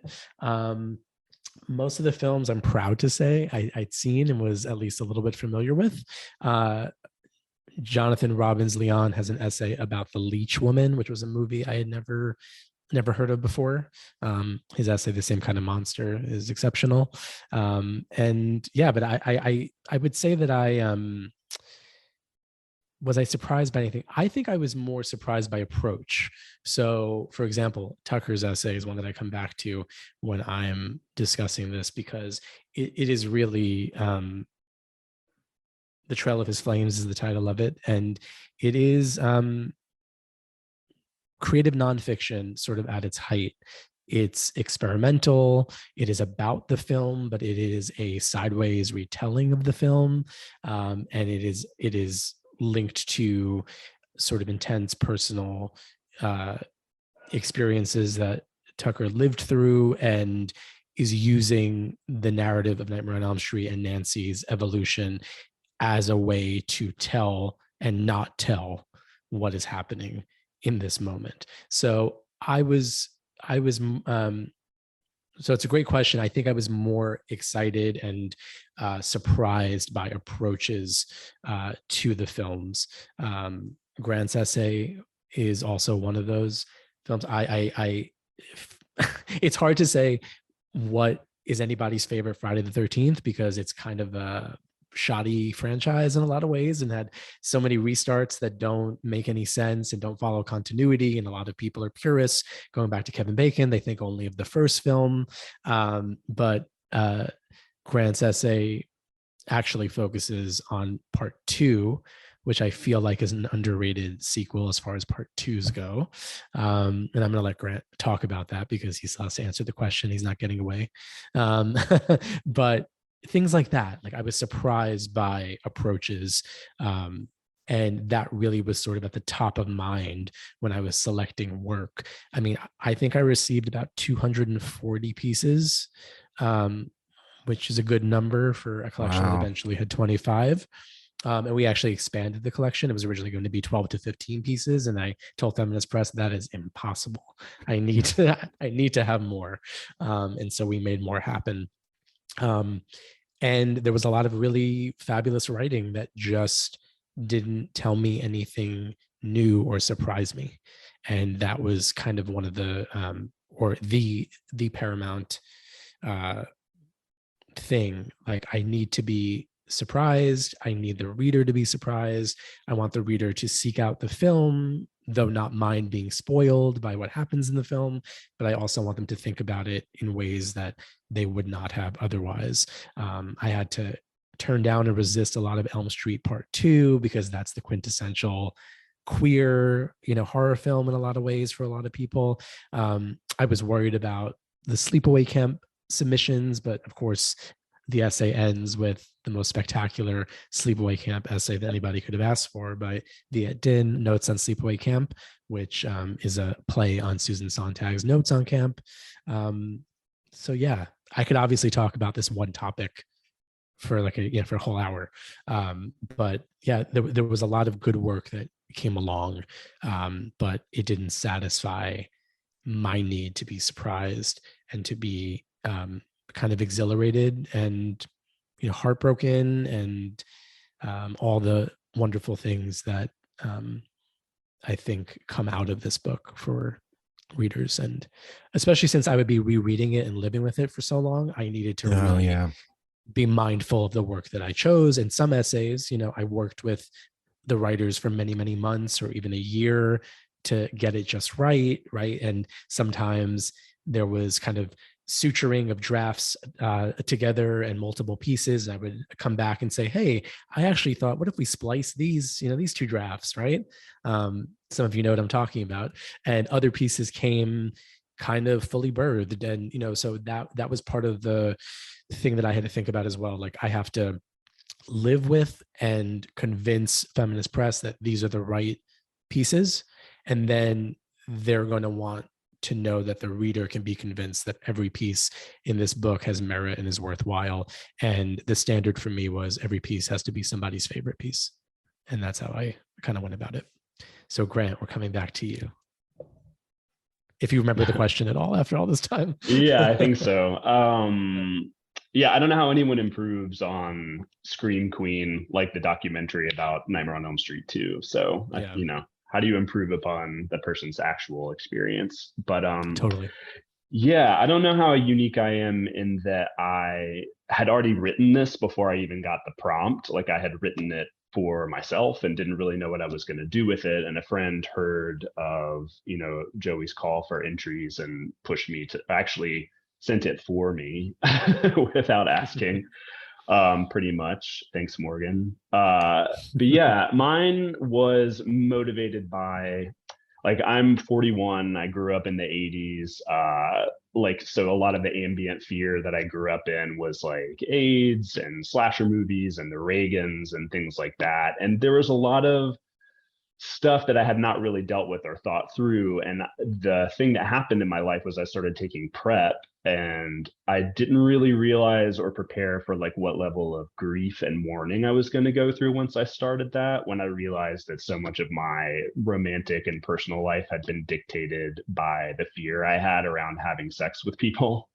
Most of the films, I'm proud to say, I'd seen and was at least a little bit familiar with. Jonathan Robbins-Leon has an essay about The Leech Woman, which was a movie I had never heard of before. His essay, The Same Kind of Monster, is exceptional. And yeah, but I would say that was I surprised by anything? I think I was more surprised by approach. So, for example, Tucker's essay is one that I come back to when I'm discussing this, because it is really The Trail of His Flames is the title of it. And it is creative nonfiction sort of at its height. It's experimental. It is about the film, but it is a sideways retelling of the film. And it is linked to sort of intense personal experiences that Tucker lived through, and is using the narrative of Nightmare on Elm Street and Nancy's evolution as a way to tell and not tell what is happening in this moment. So so it's a great question. I think I was more excited and surprised by approaches to the films. Grant's essay is also one of those films. It's hard to say what is anybody's favorite Friday the 13th, because it's kind of a shoddy franchise in a lot of ways, and had so many restarts that don't make any sense and don't follow continuity. And a lot of people are purists. Going back to Kevin Bacon, they think only of the first film. But Grant's essay actually focuses on part 2, which I feel like is an underrated sequel as far as part 2s go. And I'm going to let Grant talk about that, because he still has to answer the question. He's not getting away. But things like that, like I was surprised by approaches. And that really was sort of at the top of mind when I was selecting work. I mean, I think I received about 240 pieces, which is a good number for a collection that eventually had 25. And we actually expanded the collection. It was originally going to be 12 to 15 pieces. And I told Feminist Press that is impossible. I need to have more. And so we made more happen. And there was a lot of really fabulous writing that just didn't tell me anything new or surprise me. And that was kind of one of the, or the paramount thing. Like, I need to be surprised. I need the reader to be surprised. I want the reader to seek out the film, though not mind being spoiled by what happens in the film, but I also want them to think about it in ways that they would not have otherwise. I had to turn down and resist a lot of Elm Street Part 2, because that's the quintessential queer, horror film in a lot of ways for a lot of people. I was worried about the sleepaway camp submissions, but of course, the essay ends with the most spectacular sleepaway camp essay that anybody could have asked for, by Viet Din, Notes on Sleepaway Camp, which is a play on Susan Sontag's Notes on Camp. So yeah, I could obviously talk about this one topic for for a whole hour. But yeah, there was a lot of good work that came along, but it didn't satisfy my need to be surprised and to be kind of exhilarated and heartbroken, and all the wonderful things that I think come out of this book for readers. And especially since I would be rereading it and living with it for so long, I needed to really be mindful of the work that I chose. And some essays, I worked with the writers for many, many months or even a year to get it just right. And sometimes there was kind of suturing of drafts together and multiple pieces. I would come back and say, hey, I actually thought, what if we splice these, these two drafts, right? Some of you know what I'm talking about. And other pieces came kind of fully birthed. And, so that was part of the thing that I had to think about as well. Like, I have to live with and convince Feminist Press that these are the right pieces. And then they're going to want to know that the reader can be convinced that every piece in this book has merit and is worthwhile. And the standard for me was every piece has to be somebody's favorite piece. And that's how I kind of went about it. So Grant, we're coming back to you, if you remember the question at all after all this time. Yeah, I think so. Yeah, I don't know how anyone improves on Scream Queen, like the documentary about Nightmare on Elm Street 2. So, yeah. How do you improve upon the person's actual experience? But totally. Yeah, I don't know how unique I am in that I had already written this before I even got the prompt. Like, I had written it for myself and didn't really know what I was going to do with it. And a friend heard of, Joey's call for entries and pushed me to actually sent it for me without asking. Pretty much. Thanks, Morgan. But yeah, mine was motivated by, like, I'm 41. I grew up in the 80s. So a lot of the ambient fear that I grew up in was like AIDS and slasher movies and the Reagans and things like that. And there was a lot of stuff that I had not really dealt with or thought through. And the thing that happened in my life was I started taking PrEP, and I didn't really realize or prepare for like what level of grief and mourning I was going to go through once I started that, when I realized that so much of my romantic and personal life had been dictated by the fear I had around having sex with people.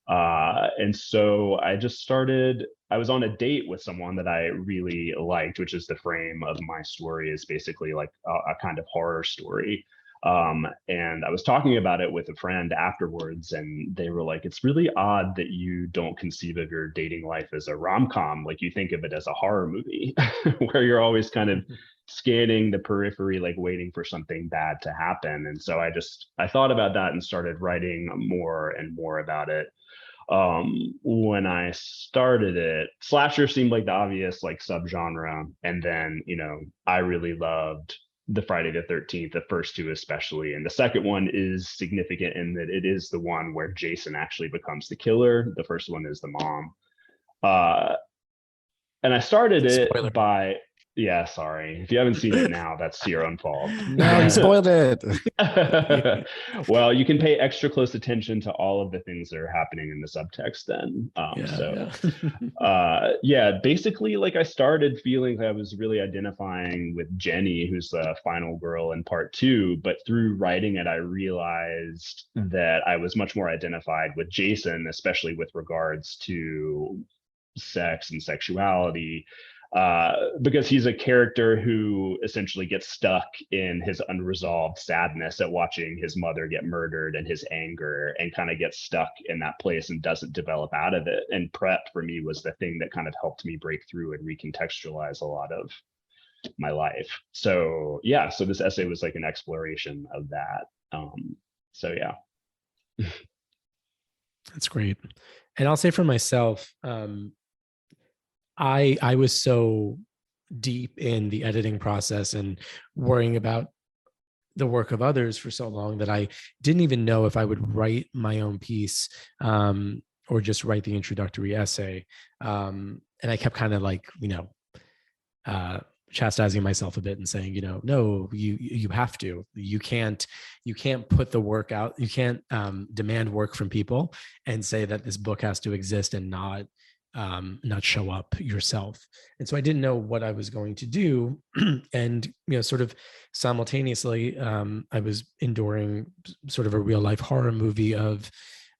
And so I was on a date with someone that I really liked, which is the frame of my story, is basically like a kind of horror story. And I was talking about it with a friend afterwards, and they were like, it's really odd that you don't conceive of your dating life as a rom-com. Like, you think of it as a horror movie where you're always kind of scanning the periphery, like waiting for something bad to happen. And so I thought about that and started writing more and more about it. When I started it, slasher seemed like the obvious like subgenre, and then I really loved the Friday the 13th, the first two especially, and the second one is significant in that it is the one where Jason actually becomes the killer. The first one is the mom, and I started it Spoiler. by yeah, sorry. If you haven't seen it now, that's your own fault. No, you spoiled it. Well, you can pay extra close attention to all of the things that are happening in the subtext then. Basically, like, I started feeling I was really identifying with Jenny, who's the final girl in part 2. But through writing it, I realized that I was much more identified with Jason, especially with regards to sex and sexuality. Because he's a character who essentially gets stuck in his unresolved sadness at watching his mother get murdered and his anger, and kind of gets stuck in that place and doesn't develop out of it. And PrEP for me was the thing that kind of helped me break through and recontextualize a lot of my life. So this essay was like an exploration of that. That's great. And I'll say for myself, I was so deep in the editing process and worrying about the work of others for so long that I didn't even know if I would write my own piece or just write the introductory essay. And I kept kind of like, chastising myself a bit and saying, no, you have to. You can't put the work out. You can't demand work from people and say that this book has to exist and not show up yourself. And so I didn't know what I was going to do. And, sort of simultaneously, I was enduring sort of a real life horror movie of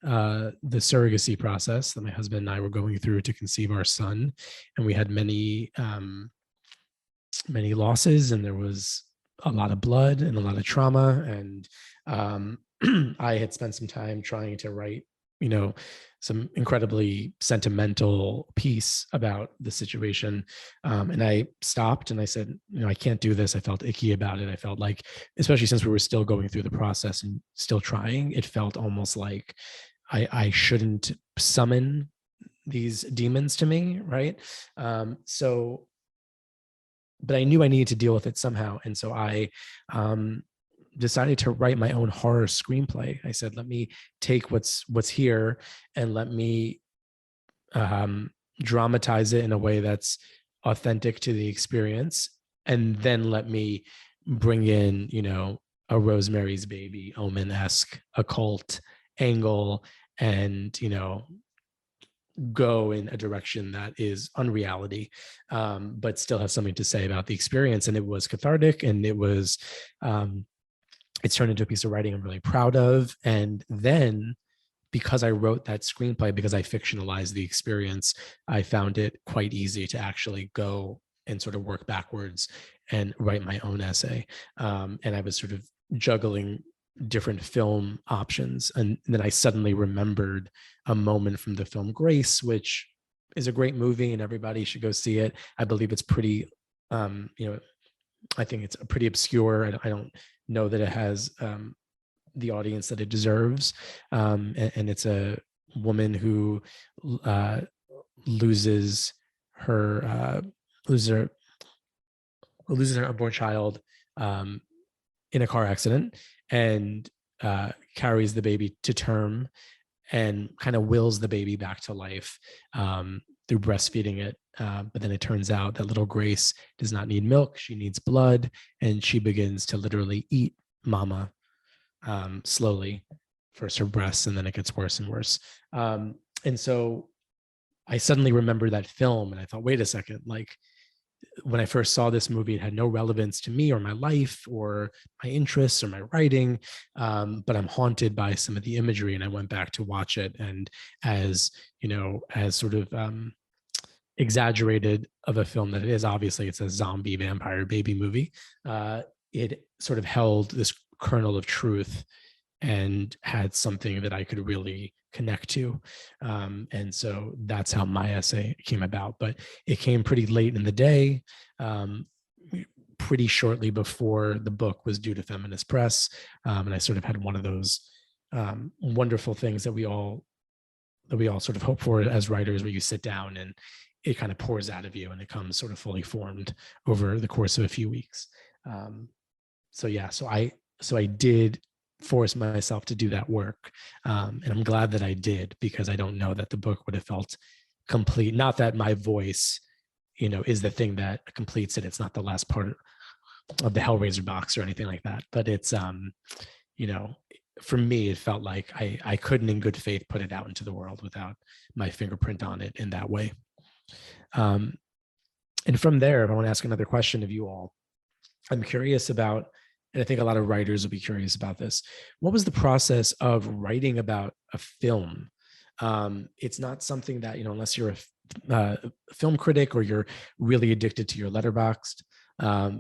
the surrogacy process that my husband and I were going through to conceive our son. And we had many losses, and there was a lot of blood and a lot of trauma. And I had spent some time trying to write, some incredibly sentimental piece about the situation. And I stopped and I said, I can't do this. I felt icky about it. I felt like, especially since we were still going through the process and still trying, it felt almost like I shouldn't summon these demons to me. Right. But I knew I needed to deal with it somehow. And so I, decided to write my own horror screenplay. I said, let me take what's here and let me dramatize it in a way that's authentic to the experience. And then let me bring in, a Rosemary's Baby, Omen-esque, occult angle, and, go in a direction that is unreality, but still have something to say about the experience. And it was cathartic, and it was, it's turned into a piece of writing I'm really proud of. And then because I wrote that screenplay, because I fictionalized the experience, I found it quite easy to actually go and sort of work backwards and write my own essay. And I was sort of juggling different film options. And then I suddenly remembered a moment from the film Grace, which is a great movie and everybody should go see it. I believe it's pretty You know, I think it's pretty obscure. I don't know that it has the audience that it deserves. And it's a woman who loses her unborn child in a car accident, and carries the baby to term and kind of wills the baby back to life through breastfeeding it. But then it turns out that little Grace does not need milk. She needs blood. And she begins to literally eat mama slowly, first her breasts, and then it gets worse and worse. And so I suddenly remember that film, and I thought, wait a second, like, when I first saw this movie, it had no relevance to me or my life or my interests or my writing, but I'm haunted by some of the imagery, and I went back to watch it. And as you know, as sort of exaggerated of a film that it is, obviously it's a zombie vampire baby movie, it sort of held this kernel of truth and had something that I could really connect to. And so that's how my essay came about. But it came pretty late in the day, pretty shortly before the book was due to Feminist Press. And I sort of had one of those wonderful things that we all sort of hope for as writers, where you sit down and it kind of pours out of you and it comes sort of fully formed over the course of a few weeks. So I did force myself to do that work. And I'm glad that I did, because I don't know that the book would have felt complete. Not that my voice, you know, is the thing that completes it. It's not the last part of the Hellraiser box or anything like that. But it's, you know, for me, it felt like I couldn't in good faith put it out into the world without my fingerprint on it in that way. And from there, if I want to ask another question of you all, I'm curious about, and I think a lot of writers will be curious about this, what was the process of writing about a film? It's not something that, you know, unless you're a film critic or you're really addicted to your Letterboxd,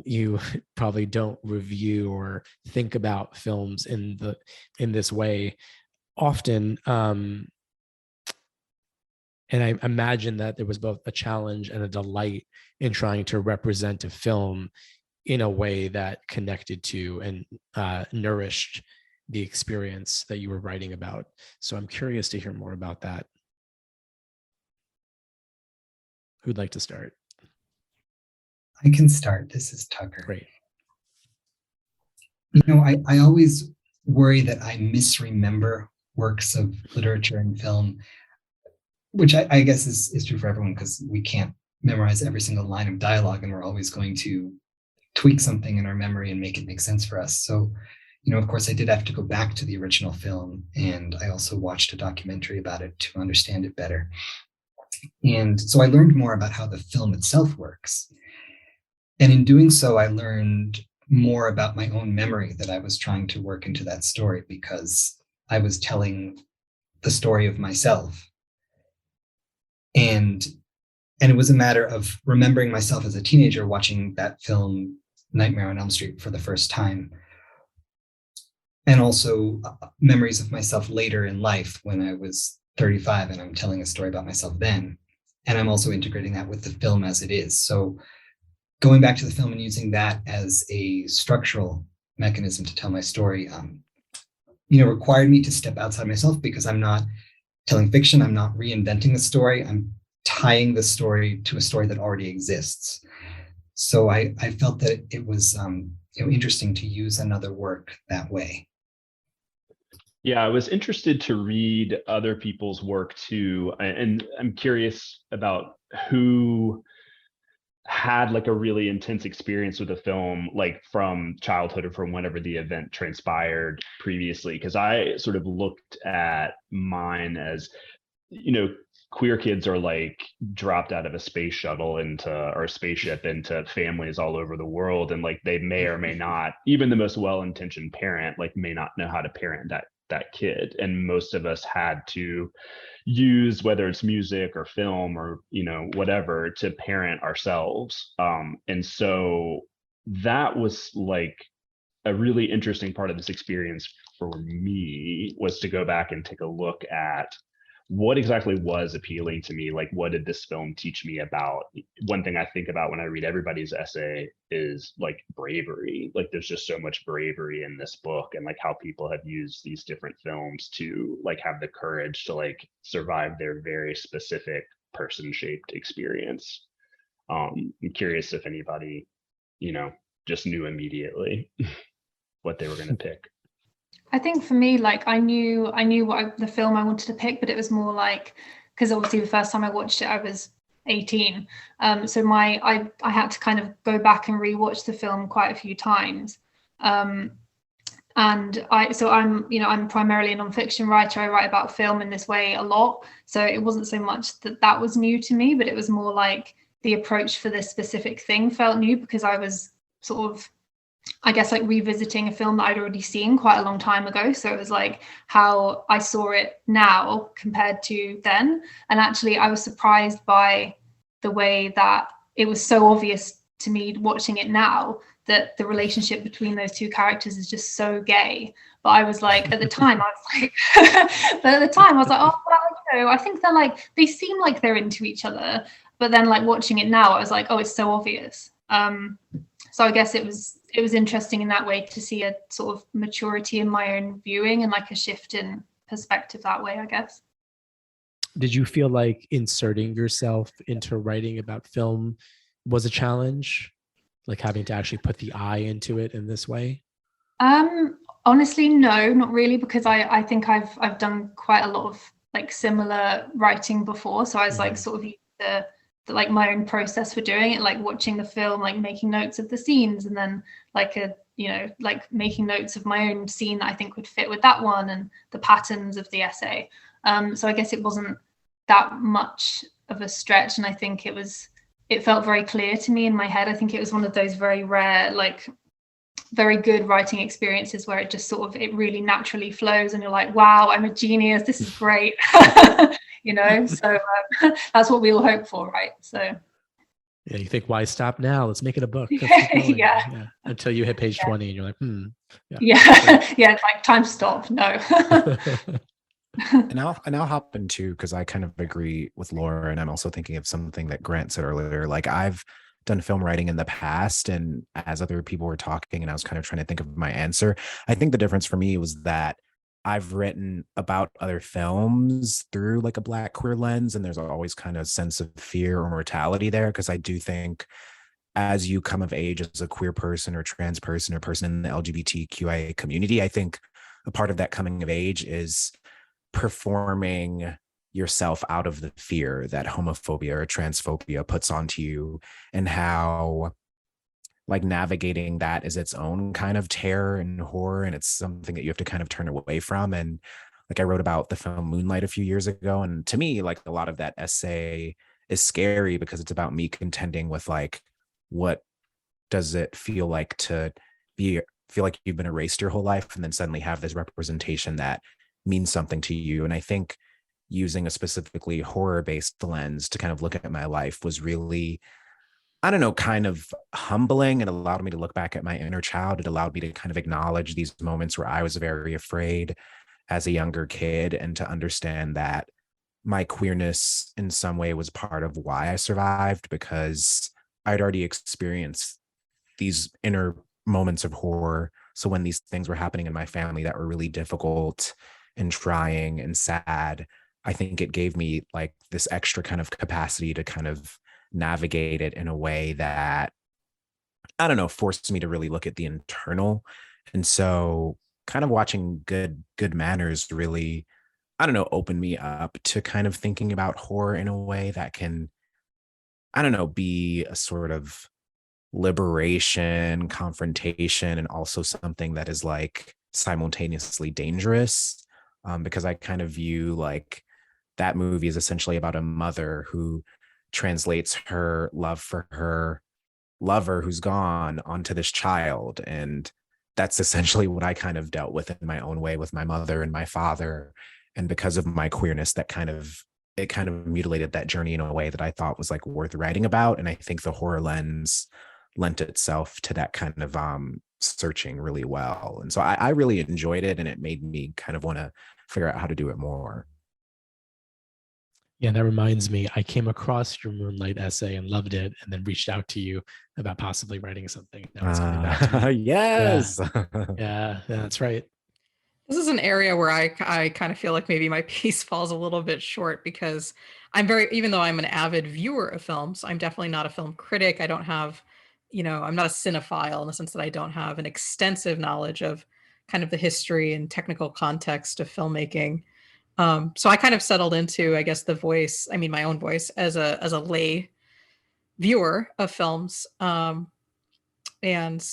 you probably don't review or think about films in this way often. And I imagine that there was both a challenge and a delight in trying to represent a film in a way that connected to and nourished the experience that you were writing about. So I'm curious to hear more about that. Who'd like to start? I can start. This is Tucker. Great. You know, I always worry that I misremember works of literature and film, which I guess is true for everyone, because we can't memorize every single line of dialogue, and we're always going to tweak something in our memory and make it make sense for us. So, you know, of course, I did have to go back to the original film, and I also watched a documentary about it to understand it better. And so I learned more about how the film itself works. And in doing so, I learned more about my own memory that I was trying to work into that story, because I was telling the story of myself. And it was a matter of remembering myself as a teenager watching that film, Nightmare on Elm Street, for the first time. And also memories of myself later in life when I was 35 and I'm telling a story about myself then. And I'm also integrating that with the film as it is. So going back to the film and using that as a structural mechanism to tell my story, you know, required me to step outside myself, because I'm not telling fiction. I'm not reinventing the story. I'm tying the story to a story that already exists. So I felt that it was you know, interesting to use another work that way. Yeah, I was interested to read other people's work too, and I'm curious about who had like a really intense experience with a film, like from childhood or from whenever the event transpired previously, because I sort of looked at mine as, you know, queer kids are like dropped out of a space shuttle or a spaceship into families all over the world, and like they may or may not, even the most well-intentioned parent like may not know how to parent that kid. And most of us had to use, whether it's music or film or, you know, whatever, to parent ourselves. And so that was like a really interesting part of this experience for me, was to go back and take a look at what exactly was appealing to me? Like, what did this film teach me about? One thing I think about when I read everybody's essay is like bravery. Like, there's just so much bravery in this book, and like how people have used these different films to like have the courage to like survive their very specific person-shaped experience. I'm curious if anybody, just knew immediately what they were going to pick. I think for me, like I knew the film I wanted to pick, but it was more like, because obviously the first time I watched it, I was 18. So I had to kind of go back and rewatch the film quite a few times. I'm primarily a nonfiction writer. I write about film in this way a lot. So it wasn't so much that was new to me, but it was more like the approach for this specific thing felt new, because I was sort of, I guess, like revisiting a film that I'd already seen quite a long time ago. So it was like how I saw it now compared to then. And actually I was surprised by the way that it was so obvious to me watching it now that the relationship between those two characters is just so gay. But I was like, at the time, I was like, oh, well, I think they seem like they're into each other. But then like watching it now, I was like, oh, it's so obvious. So I guess it was interesting in that way to see a sort of maturity in my own viewing and like a shift in perspective that way, I guess. Did you feel like inserting yourself into writing about film was a challenge? Like having to actually put the I into it in this way? Honestly, no, not really, because I think I've done quite a lot of like similar writing before. So I was like sort of used to like my own process for doing it, like watching the film, like making notes of the scenes, and then like making notes of my own scene that I think would fit with that one and the patterns of the essay. So I guess it wasn't that much of a stretch, and I think it felt very clear to me in my head. I think it was one of those very rare, like very good writing experiences where it just sort of, it really naturally flows and you're like, wow, I'm a genius, this is great. So that's what we all hope for, right? So yeah, you think, why stop now? Let's make it a book. Yeah. Until you hit page 20 and you're like, yeah. It's like, time to stop. No. And I'll hop in too, because I kind of agree with Laura, and I'm also thinking of something that Grant said earlier. Like, I've done film writing in the past, and as other people were talking and I was kind of trying to think of my answer, I think the difference for me was that I've written about other films through like a Black queer lens, and there's always kind of a sense of fear or mortality there, because I do think as you come of age as a queer person or trans person or person in the LGBTQIA community, I think a part of that coming of age is performing yourself out of the fear that homophobia or transphobia puts onto you, and how like navigating that is its own kind of terror and horror, and it's something that you have to kind of turn away from. And like, I wrote about the film Moonlight a few years ago, and to me, like, a lot of that essay is scary because it's about me contending with like, what does it feel like to feel like you've been erased your whole life and then suddenly have this representation that means something to you. And I think using a specifically horror-based lens to kind of look at my life was really, I don't know, kind of humbling. It allowed me to look back at my inner child. It allowed me to kind of acknowledge these moments where I was very afraid as a younger kid, and to understand that my queerness in some way was part of why I survived, because I'd already experienced these inner moments of horror. So when these things were happening in my family that were really difficult and trying and sad, I think it gave me like this extra kind of capacity to kind of navigate it in a way that, I don't know, forced me to really look at the internal. And so kind of watching Good Manners really, I don't know, opened me up to kind of thinking about horror in a way that can, I don't know, be a sort of liberation, confrontation, and also something that is like simultaneously dangerous. Because I kind of view like that movie is essentially about a mother who translates her love for her lover who's gone onto this child. And that's essentially what I kind of dealt with in my own way with my mother and my father. And because of my queerness, it kind of mutilated that journey in a way that I thought was like worth writing about. And I think the horror lens lent itself to that kind of searching really well. And so I really enjoyed it, and it made me kind of want to figure out how to do it more. Yeah, that reminds me, I came across your Moonlight essay and loved it, and then reached out to you about possibly writing something. Now it's coming back to me. Yes. Yeah, that's right. This is an area where I kind of feel like maybe my piece falls a little bit short because even though I'm an avid viewer of films, I'm definitely not a film critic. I don't have, I'm not a cinephile in the sense that I don't have an extensive knowledge of kind of the history and technical context of filmmaking. So I kind of settled into, I guess, my own voice as a lay viewer of films, and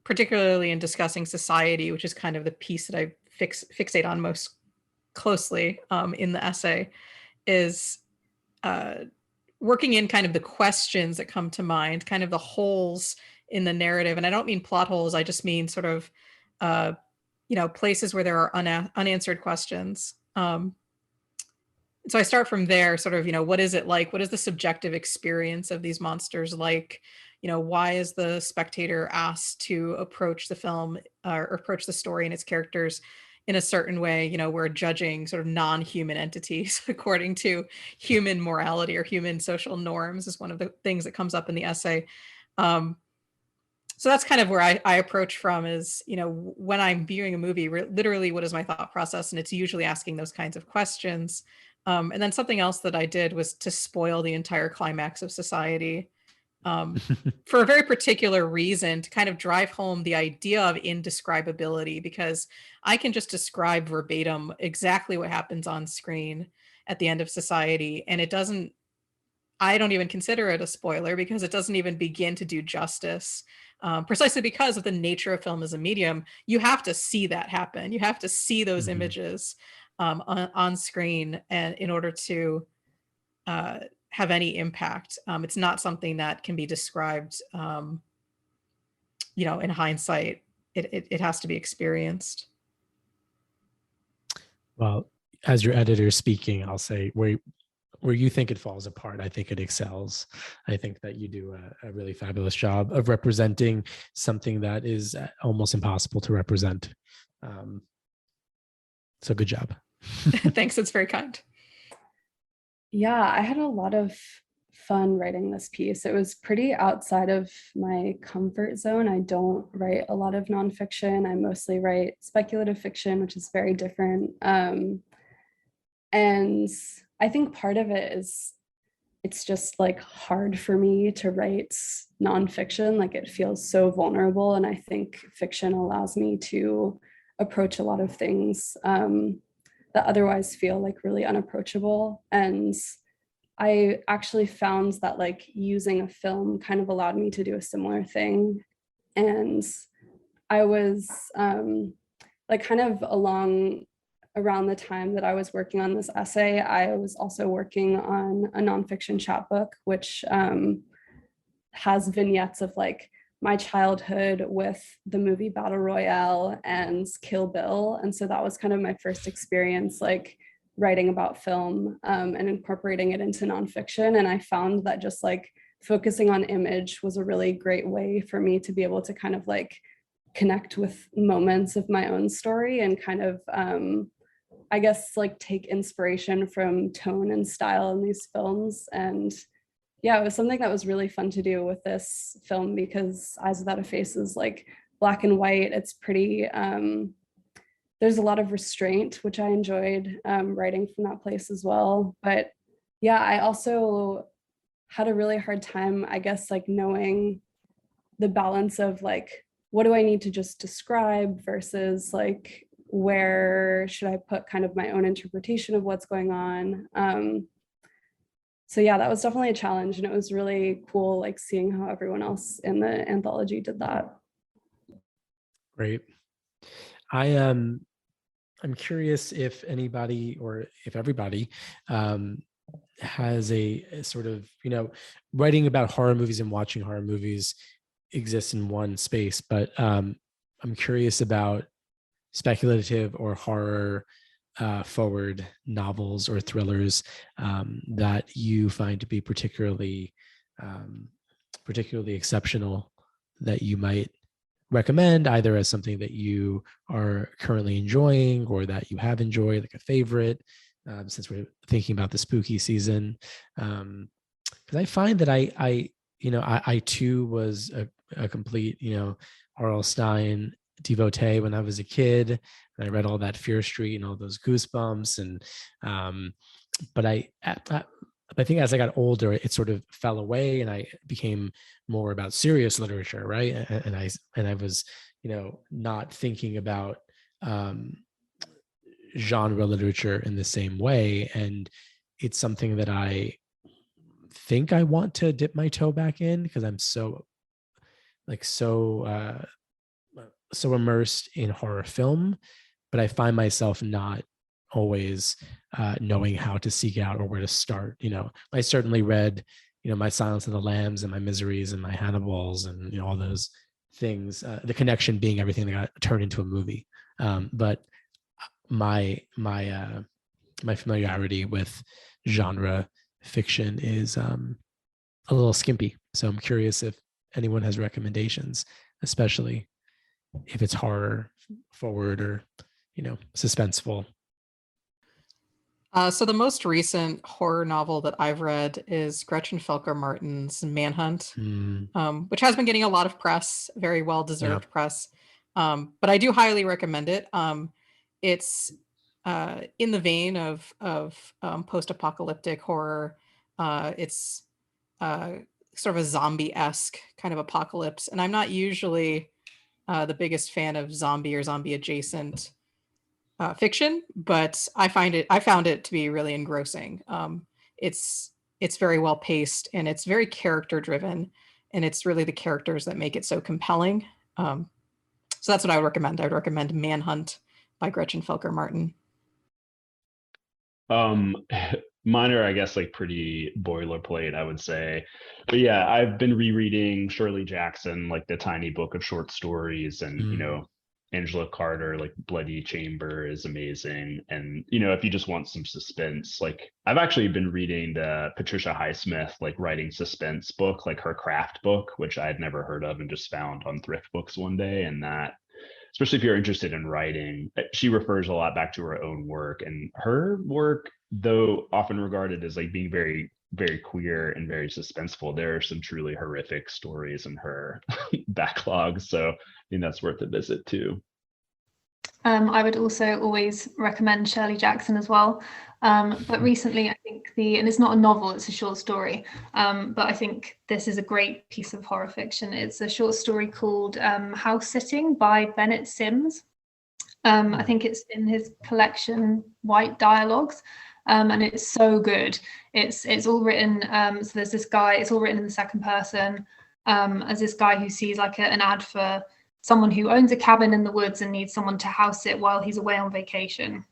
particularly in discussing society, which is kind of the piece that I fixate on most closely in the essay, is working in kind of the questions that come to mind, kind of the holes in the narrative. And I don't mean plot holes. I just mean sort of, places where there are unanswered questions. So I start from there, sort of, what is it like? What is the subjective experience of these monsters like? Why is the spectator asked to approach the film or approach the story and its characters in a certain way? We're judging sort of non-human entities according to human morality or human social norms is one of the things that comes up in the essay. So that's kind of where I approach from is, when I'm viewing a movie, literally what is my thought process? And it's usually asking those kinds of questions. And then something else that I did was to spoil the entire climax of society for a very particular reason, to kind of drive home the idea of indescribability, because I can just describe verbatim exactly what happens on screen at the end of society. And I don't even consider it a spoiler because it doesn't even begin to do justice. Precisely because of the nature of film as a medium, you have to see that happen. You have to see those images on screen, and in order to have any impact. It's not something that can be described, in hindsight. It has to be experienced. Well, as your editor speaking, I'll say where you think it falls apart, I think it excels. I think that you do a really fabulous job of representing something that is almost impossible to represent. So good job. Thanks, it's very kind. Yeah, I had a lot of fun writing this piece. It was pretty outside of my comfort zone. I don't write a lot of nonfiction. I mostly write speculative fiction, which is very different. And I think part of it is it's just like hard for me to write nonfiction. Like it feels so vulnerable. And I think fiction allows me to approach a lot of things that otherwise feel like really unapproachable. And I actually found that like using a film kind of allowed me to do a similar thing. And I was like kind of around the time that I was working on this essay, I was also working on a nonfiction chapbook, which has vignettes of like my childhood with the movie Battle Royale and Kill Bill. And so that was kind of my first experience like writing about film and incorporating it into nonfiction. And I found that just like focusing on image was a really great way for me to be able to kind of like connect with moments of my own story and kind of I guess like take inspiration from tone and style in these films. And yeah, it was something that was really fun to do with this film because Eyes Without a Face is like black and white. It's pretty, there's a lot of restraint, which I enjoyed writing from that place as well. But yeah, I also had a really hard time, I guess, like knowing the balance of like, what do I need to just describe versus like, where should I put kind of my own interpretation of what's going on? So yeah, that was definitely a challenge, and it was really cool like seeing how everyone else in the anthology did that. Great. I'm curious if anybody or if everybody has a sort of, writing about horror movies and watching horror movies exists in one space, but I'm curious about speculative or horror forward novels or thrillers that you find to be particularly exceptional, that you might recommend either as something that you are currently enjoying or that you have enjoyed, like a favorite. since we're thinking about the spooky season. Because I find that I too was a complete, R.L. Stine devotee when I was a kid, and I read all that Fear Street and all those Goosebumps, and but I think as I got older, it sort of fell away, and I became more about serious literature, right? And I was, not thinking about genre literature in the same way, and it's something that I think I want to dip my toe back in, because I'm so immersed in horror film, but I find myself not always knowing how to seek out or where to start. I certainly read, my Silence of the Lambs and my Miseries and my Hannibals and all those things. The Connection being everything that got turned into a movie. But my familiarity with genre fiction is a little skimpy. So I'm curious if anyone has recommendations, especially if it's horror forward or, suspenseful. So the most recent horror novel that I've read is Gretchen Felker Martin's Manhunt, which has been getting a lot of press, very well-deserved press. But I do highly recommend it. It's in the vein of post-apocalyptic horror. It's sort of a zombie-esque kind of apocalypse. And I'm not usually the biggest fan of zombie or zombie-adjacent fiction, but I found it to be really engrossing. It's very well paced, and it's very character driven, and it's really the characters that make it so compelling. So that's what I would recommend. I would recommend Manhunt by Gretchen Felker Martin. Mine are, I guess, like pretty boilerplate, I would say. But yeah, I've been rereading Shirley Jackson, like the tiny book of short stories, and Angela Carter, like Bloody Chamber is amazing. And if you just want some suspense, like I've actually been reading the Patricia Highsmith like writing suspense book, like her craft book, which I had never heard of and just found on Thrift Books one day. And that, especially if you're interested in writing, she refers a lot back to her own work, and her work, though often regarded as like being very, very queer and very suspenseful, there are some truly horrific stories in her backlog. So I think that's worth a visit too. I would also always recommend Shirley Jackson as well. But recently, I think and it's not a novel, it's a short story. But I think this is a great piece of horror fiction. It's a short story called House Sitting by Bennett Sims. I think it's in his collection White Dialogues. And it's so good. It's all written. So there's this guy. It's all written in the second person. As this guy who sees like an ad for someone who owns a cabin in the woods and needs someone to house it while he's away on vacation.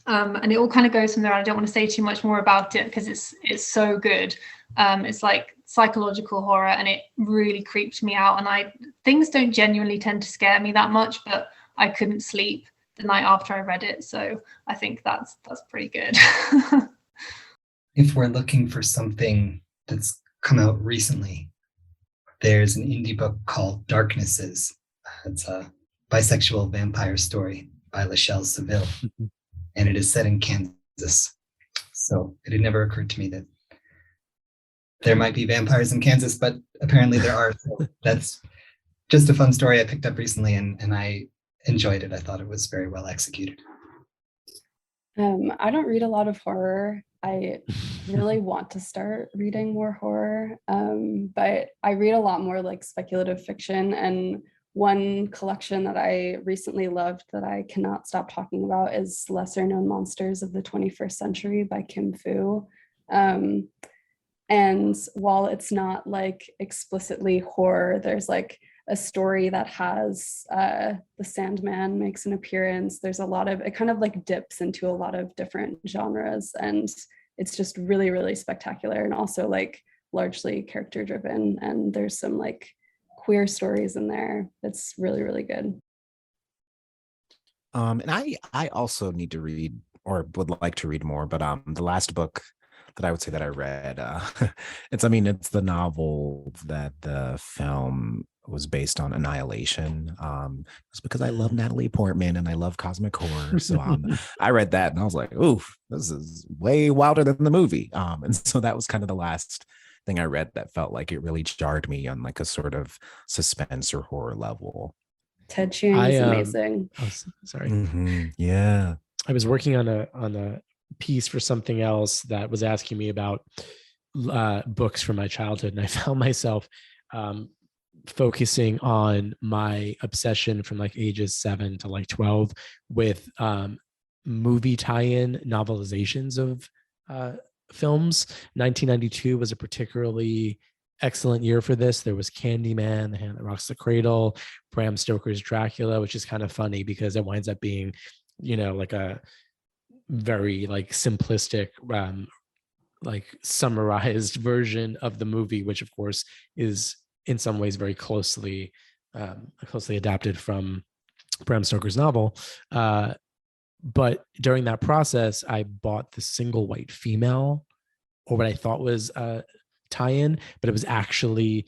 And it all kind of goes from there. I don't want to say too much more about it because it's so good. It's like psychological horror, and it really creeped me out. And things don't genuinely tend to scare me that much, but I couldn't sleep the night after I read it. So I think that's pretty good. If we're looking for something that's come out recently, there's an indie book called Darknesses. It's a bisexual vampire story by Lachelle Seville, and it is set in Kansas. So it had never occurred to me that there might be vampires in Kansas, but apparently there are. So that's just a fun story I picked up recently, and I enjoyed it. I thought it was very well executed. I don't read a lot of horror. I really want to start reading more horror, but I read a lot more like speculative fiction. And one collection that I recently loved that I cannot stop talking about is Lesser Known Monsters of the 21st Century by Kim Fu. And while it's not like explicitly horror, there's like a story that has the Sandman makes an appearance. There's a lot of, it kind of like dips into a lot of different genres, and it's just really, really spectacular, and also like largely character driven. And there's some like queer stories in there. It's really, really good. And I also need to read, or would like to read more, but the last book that I would say that I read, it's the novel that the film was based on annihilation. It's because I love Natalie Portman and I love cosmic horror. So I read that and I was like, oof, this is way wilder than the movie. And so that was kind of the last thing I read that felt like it really jarred me on like a sort of suspense or horror level. Ted Chiang is amazing. Sorry. Mm-hmm. Yeah. I was working on a piece for something else that was asking me about books from my childhood, and I found myself focusing on my obsession from like ages 7 to like 12 with movie tie-in novelizations of films. 1992 was a particularly excellent year for this. There was Candyman, The Hand That Rocks the Cradle, Bram Stoker's Dracula, which is kind of funny because it winds up being, like a very like simplistic like summarized version of the movie, which of course is in some ways very closely adapted from Bram Stoker's novel. But during that process, I bought the Single White Female, or what I thought was a tie-in, but it was actually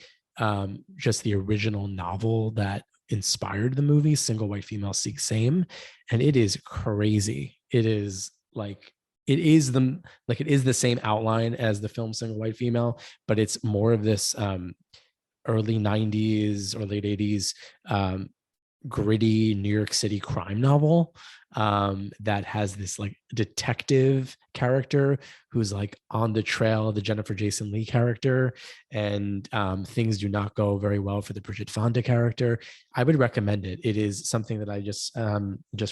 just the original novel that inspired the movie, Single White Female Seek Same. And it is crazy. It is the same outline as the film Single White Female, but it's more of this early 90s or late 80s gritty New York City crime novel that has this like detective character who's like on the trail of the Jennifer Jason Leigh character, and things do not go very well for the Bridget Fonda character. I would recommend it. It is something that I just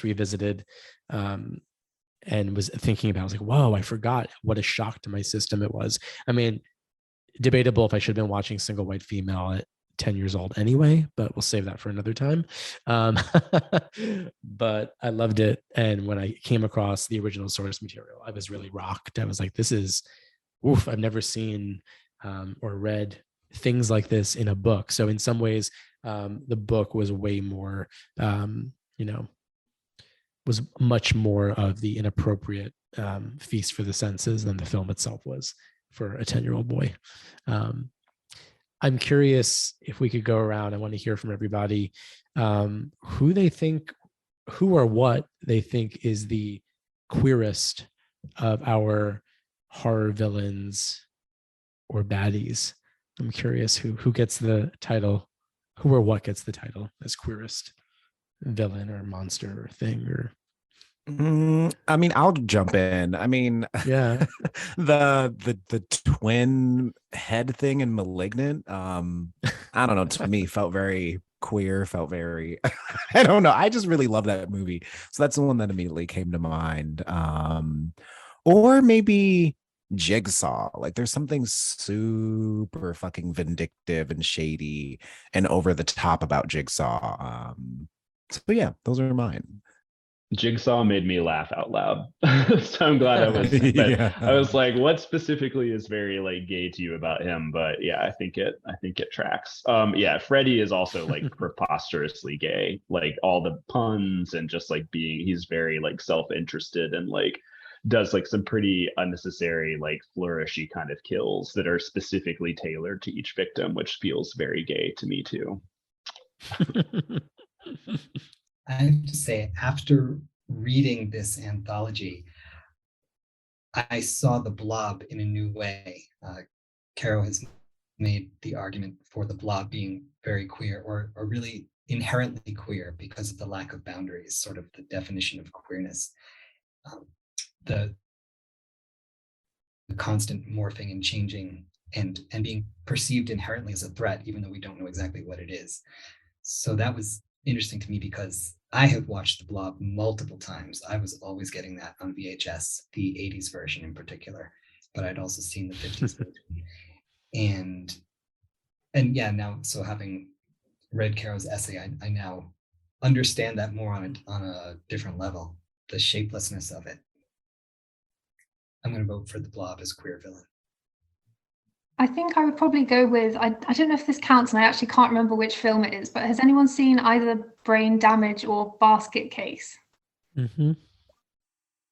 revisited and was thinking about. I was like, whoa, I forgot what a shock to my system it was. I mean, debatable if I should have been watching Single White Female at 10 years old anyway, but we'll save that for another time. But I loved it. And when I came across the original source material, I was really rocked. I was like, this is, oof, I've never seen or read things like this in a book. So in some ways, the book was way more, was much more of the inappropriate feast for the senses than the film itself was for a 10-year-old boy. I'm curious if we could go around. I want to hear from everybody who or what they think is the queerest of our horror villains or baddies. I'm curious who gets the title, who or what gets the title as queerest villain or monster or thing or. I mean, I'll jump in. I mean, yeah, the twin head thing in Malignant, I don't know, to me felt very queer, felt very I don't know, I just really love that movie, so that's the one that immediately came to mind. Or maybe Jigsaw. Like there's something super fucking vindictive and shady and over the top about Jigsaw. So yeah, those are mine. Jigsaw made me laugh out loud. So I'm glad I was yeah. I was like, what specifically is very like gay to you about him? But yeah, I think it tracks. Yeah, Freddy is also like preposterously gay, like all the puns and just like he's very like self-interested and like does like some pretty unnecessary like flourishy kind of kills that are specifically tailored to each victim, which feels very gay to me too. I have to say, after reading this anthology, I saw The Blob in a new way. Carrow has made the argument for The Blob being very queer or really inherently queer because of the lack of boundaries, sort of the definition of queerness. The constant morphing and changing and being perceived inherently as a threat, even though we don't know exactly what it is. So that was interesting to me because I have watched The Blob multiple times. I was always getting that on VHS, the 80s version in particular, but I'd also seen the 50s version. And yeah, now, so having read Carrow's essay, I now understand that more on a different level, the shapelessness of it. I'm going to vote for The Blob as queer villain. I think I would probably go with, I don't know if this counts, and I actually can't remember which film it is, but has anyone seen either Brain Damage or Basket Case? Mm-hmm.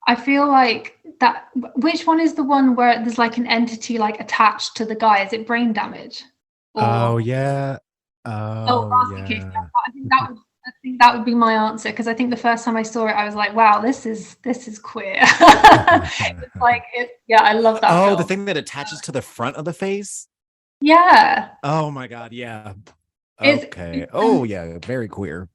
I feel like that, which one is the one where there's like an entity like attached to the guy? Is it Brain Damage? Oh, yeah. basket case. Yeah, I think that would be my answer, because I think the first time I saw it, I was like, "Wow, this is queer." It's like yeah, I love that. Oh, film. the thing that attaches to the front of the face. Yeah. Oh my God, yeah. It's, Okay. Oh yeah, very queer.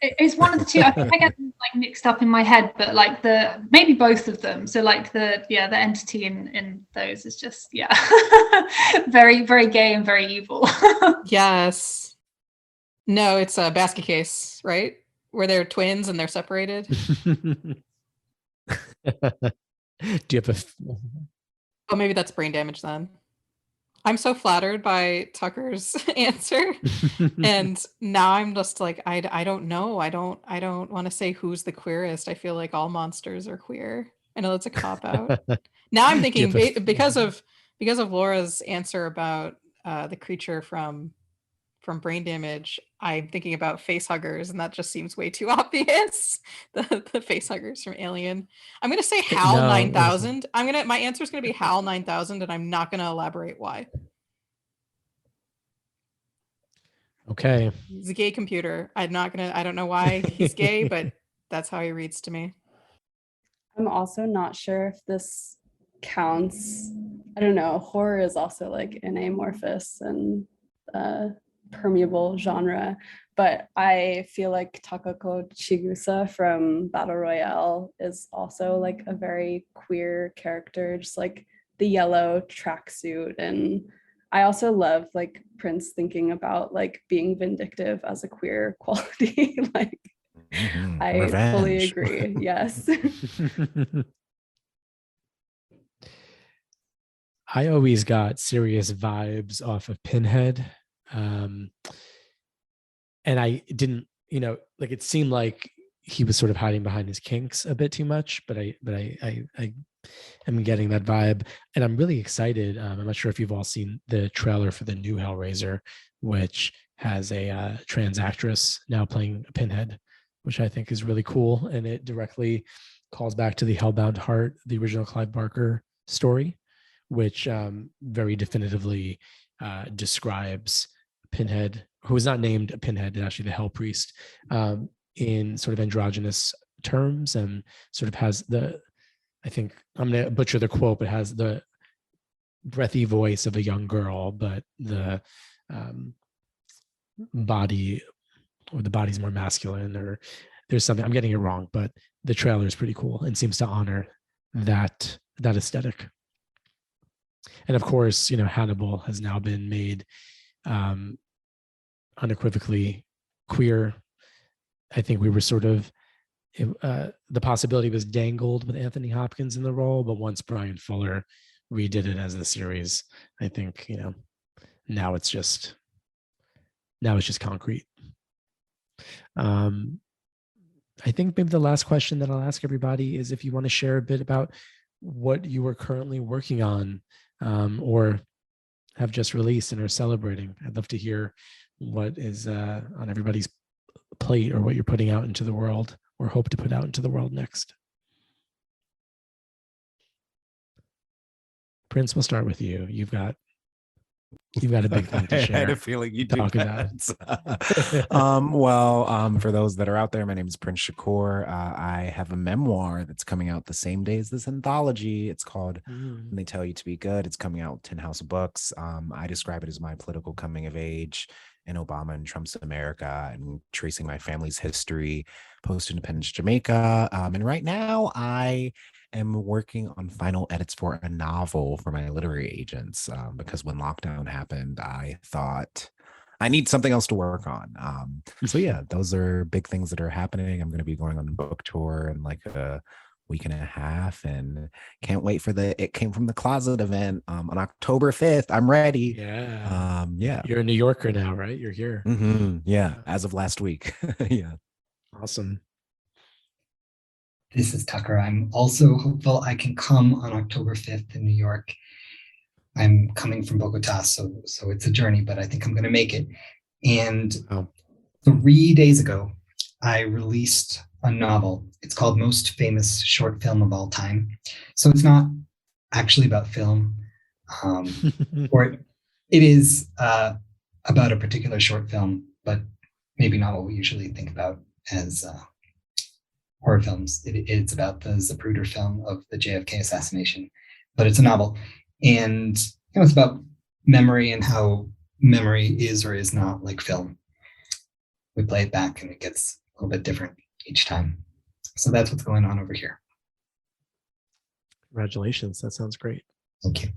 It's one of the two. I think I get them like mixed up in my head, but like maybe both of them. So like the entity in those is just very, very gay and very evil. Yes. No, it's a basket case, right? Where they're twins and they're separated. Do you have Oh, maybe that's brain damage then. I'm so flattered by Tucker's answer. And now I'm just like, I don't know. I don't want to say who's the queerest. I feel like all monsters are queer. I know that's a cop out. Now I'm thinking because of Laura's answer about the creature from brain damage, I'm thinking about face huggers, and that just seems way too obvious. The face huggers from Alien. I'm gonna say HAL 9000. My answer is gonna be HAL 9000, and I'm not gonna elaborate why. Okay. He's a gay computer. I don't know why he's gay, but that's how he reads to me. I'm also not sure if this counts. I don't know. Horror is also like an amorphous and permeable genre, but I feel like Takako Chigusa from Battle Royale is also like a very queer character, just like the yellow tracksuit. And I also love like Prince thinking about like being vindictive as a queer quality. Like I Revenge. fully agree. Yes. I always got serious vibes off of Pinhead. And I didn't, like it seemed like he was sort of hiding behind his kinks a bit too much, but I am getting that vibe, and I'm really excited. I'm not sure if you've all seen the trailer for the new Hellraiser, which has a trans actress now playing Pinhead, which I think is really cool, and it directly calls back to the Hellbound Heart, the original Clive Barker story, which very definitively describes Pinhead, who is not named a Pinhead, actually the Hell Priest, in sort of androgynous terms, and sort of has I think I'm going to butcher the quote, but has the breathy voice of a young girl, but the body's more masculine, or there's something, I'm getting it wrong, but the trailer is pretty cool and seems to honor that aesthetic. And of course, Hannibal has now been made unequivocally queer. I think we were sort of, the possibility was dangled with Anthony Hopkins in the role, but once Brian Fuller redid it as the series, I think, now it's just concrete. I think maybe the last question that I'll ask everybody is if you want to share a bit about what you are currently working on, or have just released and are celebrating. I'd love to hear what is on everybody's plate, or what you're putting out into the world, or hope to put out into the world next. Prince, we'll start with you. You've got a big thing to share. I had a feeling you'd talk about. For those that are out there, my name is Prince Shakur. I have a memoir that's coming out the same day as this anthology. It's called When They Tell You to Be Good. It's coming out with Tin House Books. I describe it as my political coming of age in Obama and Trump's America, and tracing my family's history post-independence Jamaica. And right now I am working on final edits for a novel for my literary agents, because when lockdown happened, I thought I need something else to work on. So yeah, those are big things that are happening. I'm going to be going on a book tour in like a week and a half, and can't wait for the It Came From the Closet event on October 5th. I'm ready. Yeah. Yeah. You're a New Yorker now, right? You're here. Mm-hmm. Yeah. As of last week. Yeah. Awesome. This is Tucker. I'm also hopeful I can come on October 5th in New York. I'm coming from Bogota, so it's a journey, but I think I'm going to make it. And 3 days ago, I released a novel. It's called Most Famous Short Film of All Time. So it's not actually about film, or it is a about a particular short film, but maybe not what we usually think about as horror films. It's about the Zapruder film of the JFK assassination, but it's a novel. And it's about memory and how memory is or is not like film. We play it back and it gets a little bit different each time. So that's what's going on over here. Congratulations. That sounds great. Thank you.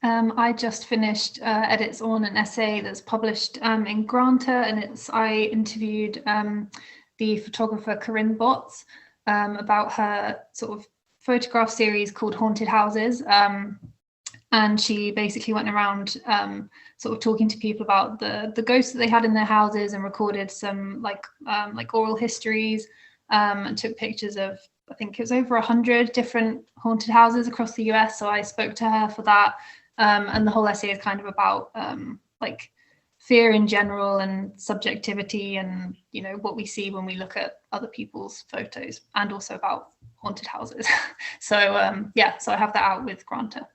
I just finished edits on an essay that's published in Granta, and I interviewed the photographer Corinne Botts about her sort of photograph series called Haunted Houses. And she basically went around sort of talking to people about the ghosts that they had in their houses, and recorded some like oral histories, and took pictures of, I think it was over 100 different haunted houses across the US. So I spoke to her for that. And the whole essay is kind of about like fear in general and subjectivity, and what we see when we look at other people's photos, and also about haunted houses. So so I have that out with Granta.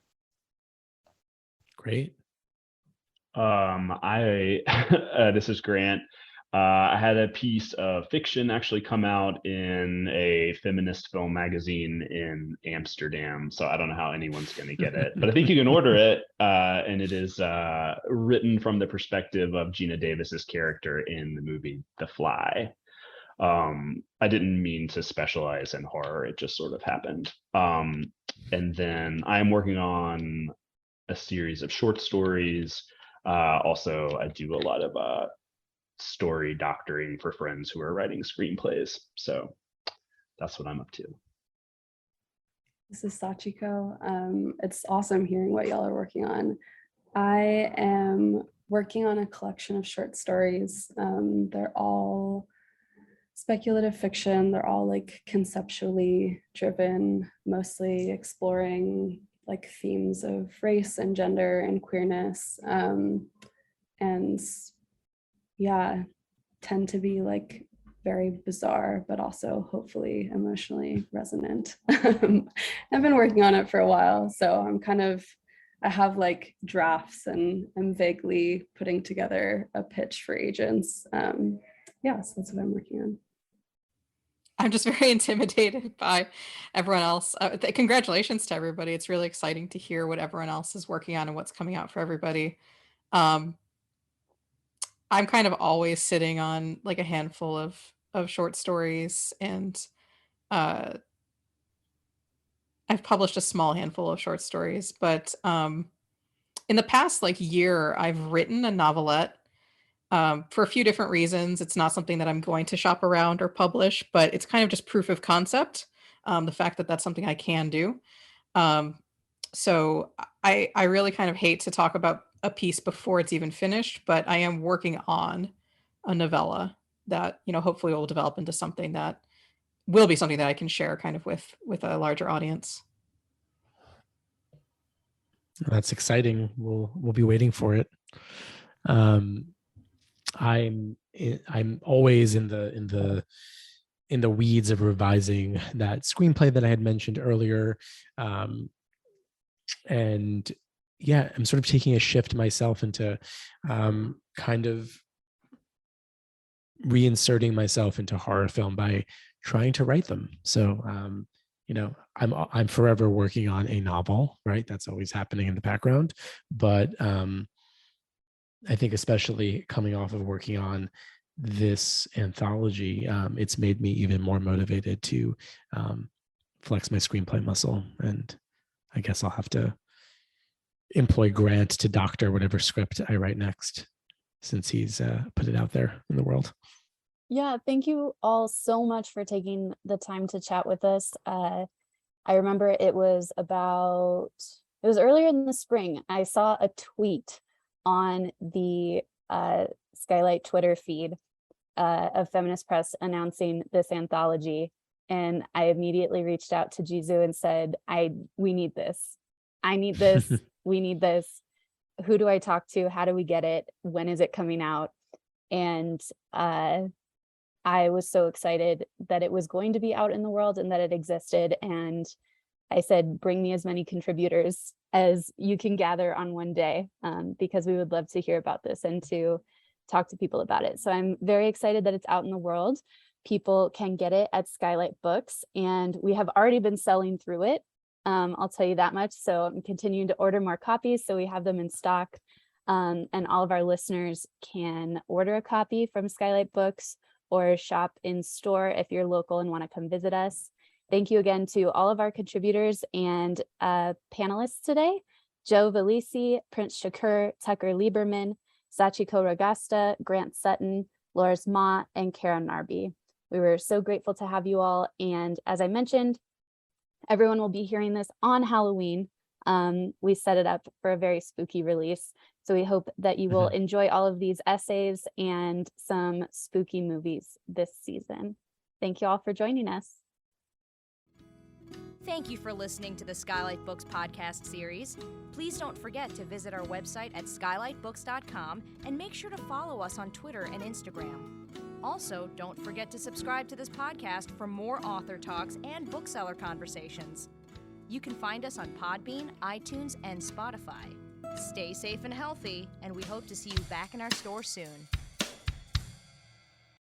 Great. This is Grant. I had a piece of fiction actually come out in a feminist film magazine in Amsterdam. So I don't know how anyone's going to get it, but I think you can order it. And it is written from the perspective of Gina Davis's character in the movie The Fly. I didn't mean to specialize in horror. It just sort of happened. And then I'm working on a series of short stories. Also, I do a lot of story doctoring for friends who are writing screenplays. So that's what I'm up to. This is Sachiko. It's awesome hearing what y'all are working on. I am working on a collection of short stories. They're all speculative fiction. They're all like conceptually driven, mostly exploring like themes of race and gender and queerness. And tend to be like very bizarre, but also hopefully emotionally resonant. I've been working on it for a while, so I have like drafts, and I'm vaguely putting together a pitch for agents. So that's what I'm working on. I'm just very intimidated by everyone else. Congratulations to everybody. It's really exciting to hear what everyone else is working on and what's coming out for everybody. I'm kind of always sitting on like a handful of short stories, and I've published a small handful of short stories, but in the past like year, I've written a novelette for a few different reasons. It's not something that I'm going to shop around or publish, but it's kind of just proof of concept, the fact that that's something I can do. So I really kind of hate to talk about a piece before it's even finished, but I am working on a novella that, hopefully will develop into something that will be something that I can share kind of with a larger audience. That's exciting. We'll be waiting for it. I'm always in the weeds of revising that screenplay that I had mentioned earlier. And yeah, I'm sort of taking a shift myself into kind of reinserting myself into horror film by trying to write them. So, I'm forever working on a novel, right? That's always happening in the background. But I think especially coming off of working on this anthology, it's made me even more motivated to flex my screenplay muscle. And I guess I'll have to employ Grant to doctor whatever script I write next, since he's put it out there in the world. Yeah, thank you all so much for taking the time to chat with us. I remember it was earlier in the spring. I saw a tweet on the Skylit Twitter feed of Feminist Press announcing this anthology. And I immediately reached out to Jizu and said, we need this. I need this. We need this. Who do I talk to? How do we get it? When is it coming out? And I was so excited that it was going to be out in the world and that it existed. And I said, bring me as many contributors as you can gather on one day, because we would love to hear about this and to talk to people about it. So I'm very excited that it's out in the world. People can get it at Skylit Books, and we have already been selling through it. I'll tell you that much. So I'm continuing to order more copies, so we have them in stock. And all of our listeners can order a copy from Skylit Books or shop in store if you're local and want to come visit us. Thank you again to all of our contributors and panelists today: Joe Vallese, Prince Shakur, Tucker Lieberman, Sachiko Ragosta, Grant Sutton, Loris Ma, and Carrow Narby. We were so grateful to have you all. And as I mentioned, everyone will be hearing this on Halloween. We set it up for a very spooky release. So we hope that you will enjoy all of these essays and some spooky movies this season. Thank you all for joining us. Thank you for listening to the Skylit Books podcast series. Please don't forget to visit our website at skylitbooks.com and make sure to follow us on Twitter and Instagram. Also, don't forget to subscribe to this podcast for more author talks and bookseller conversations. You can find us on Podbean, iTunes, and Spotify. Stay safe and healthy, and we hope to see you back in our store soon.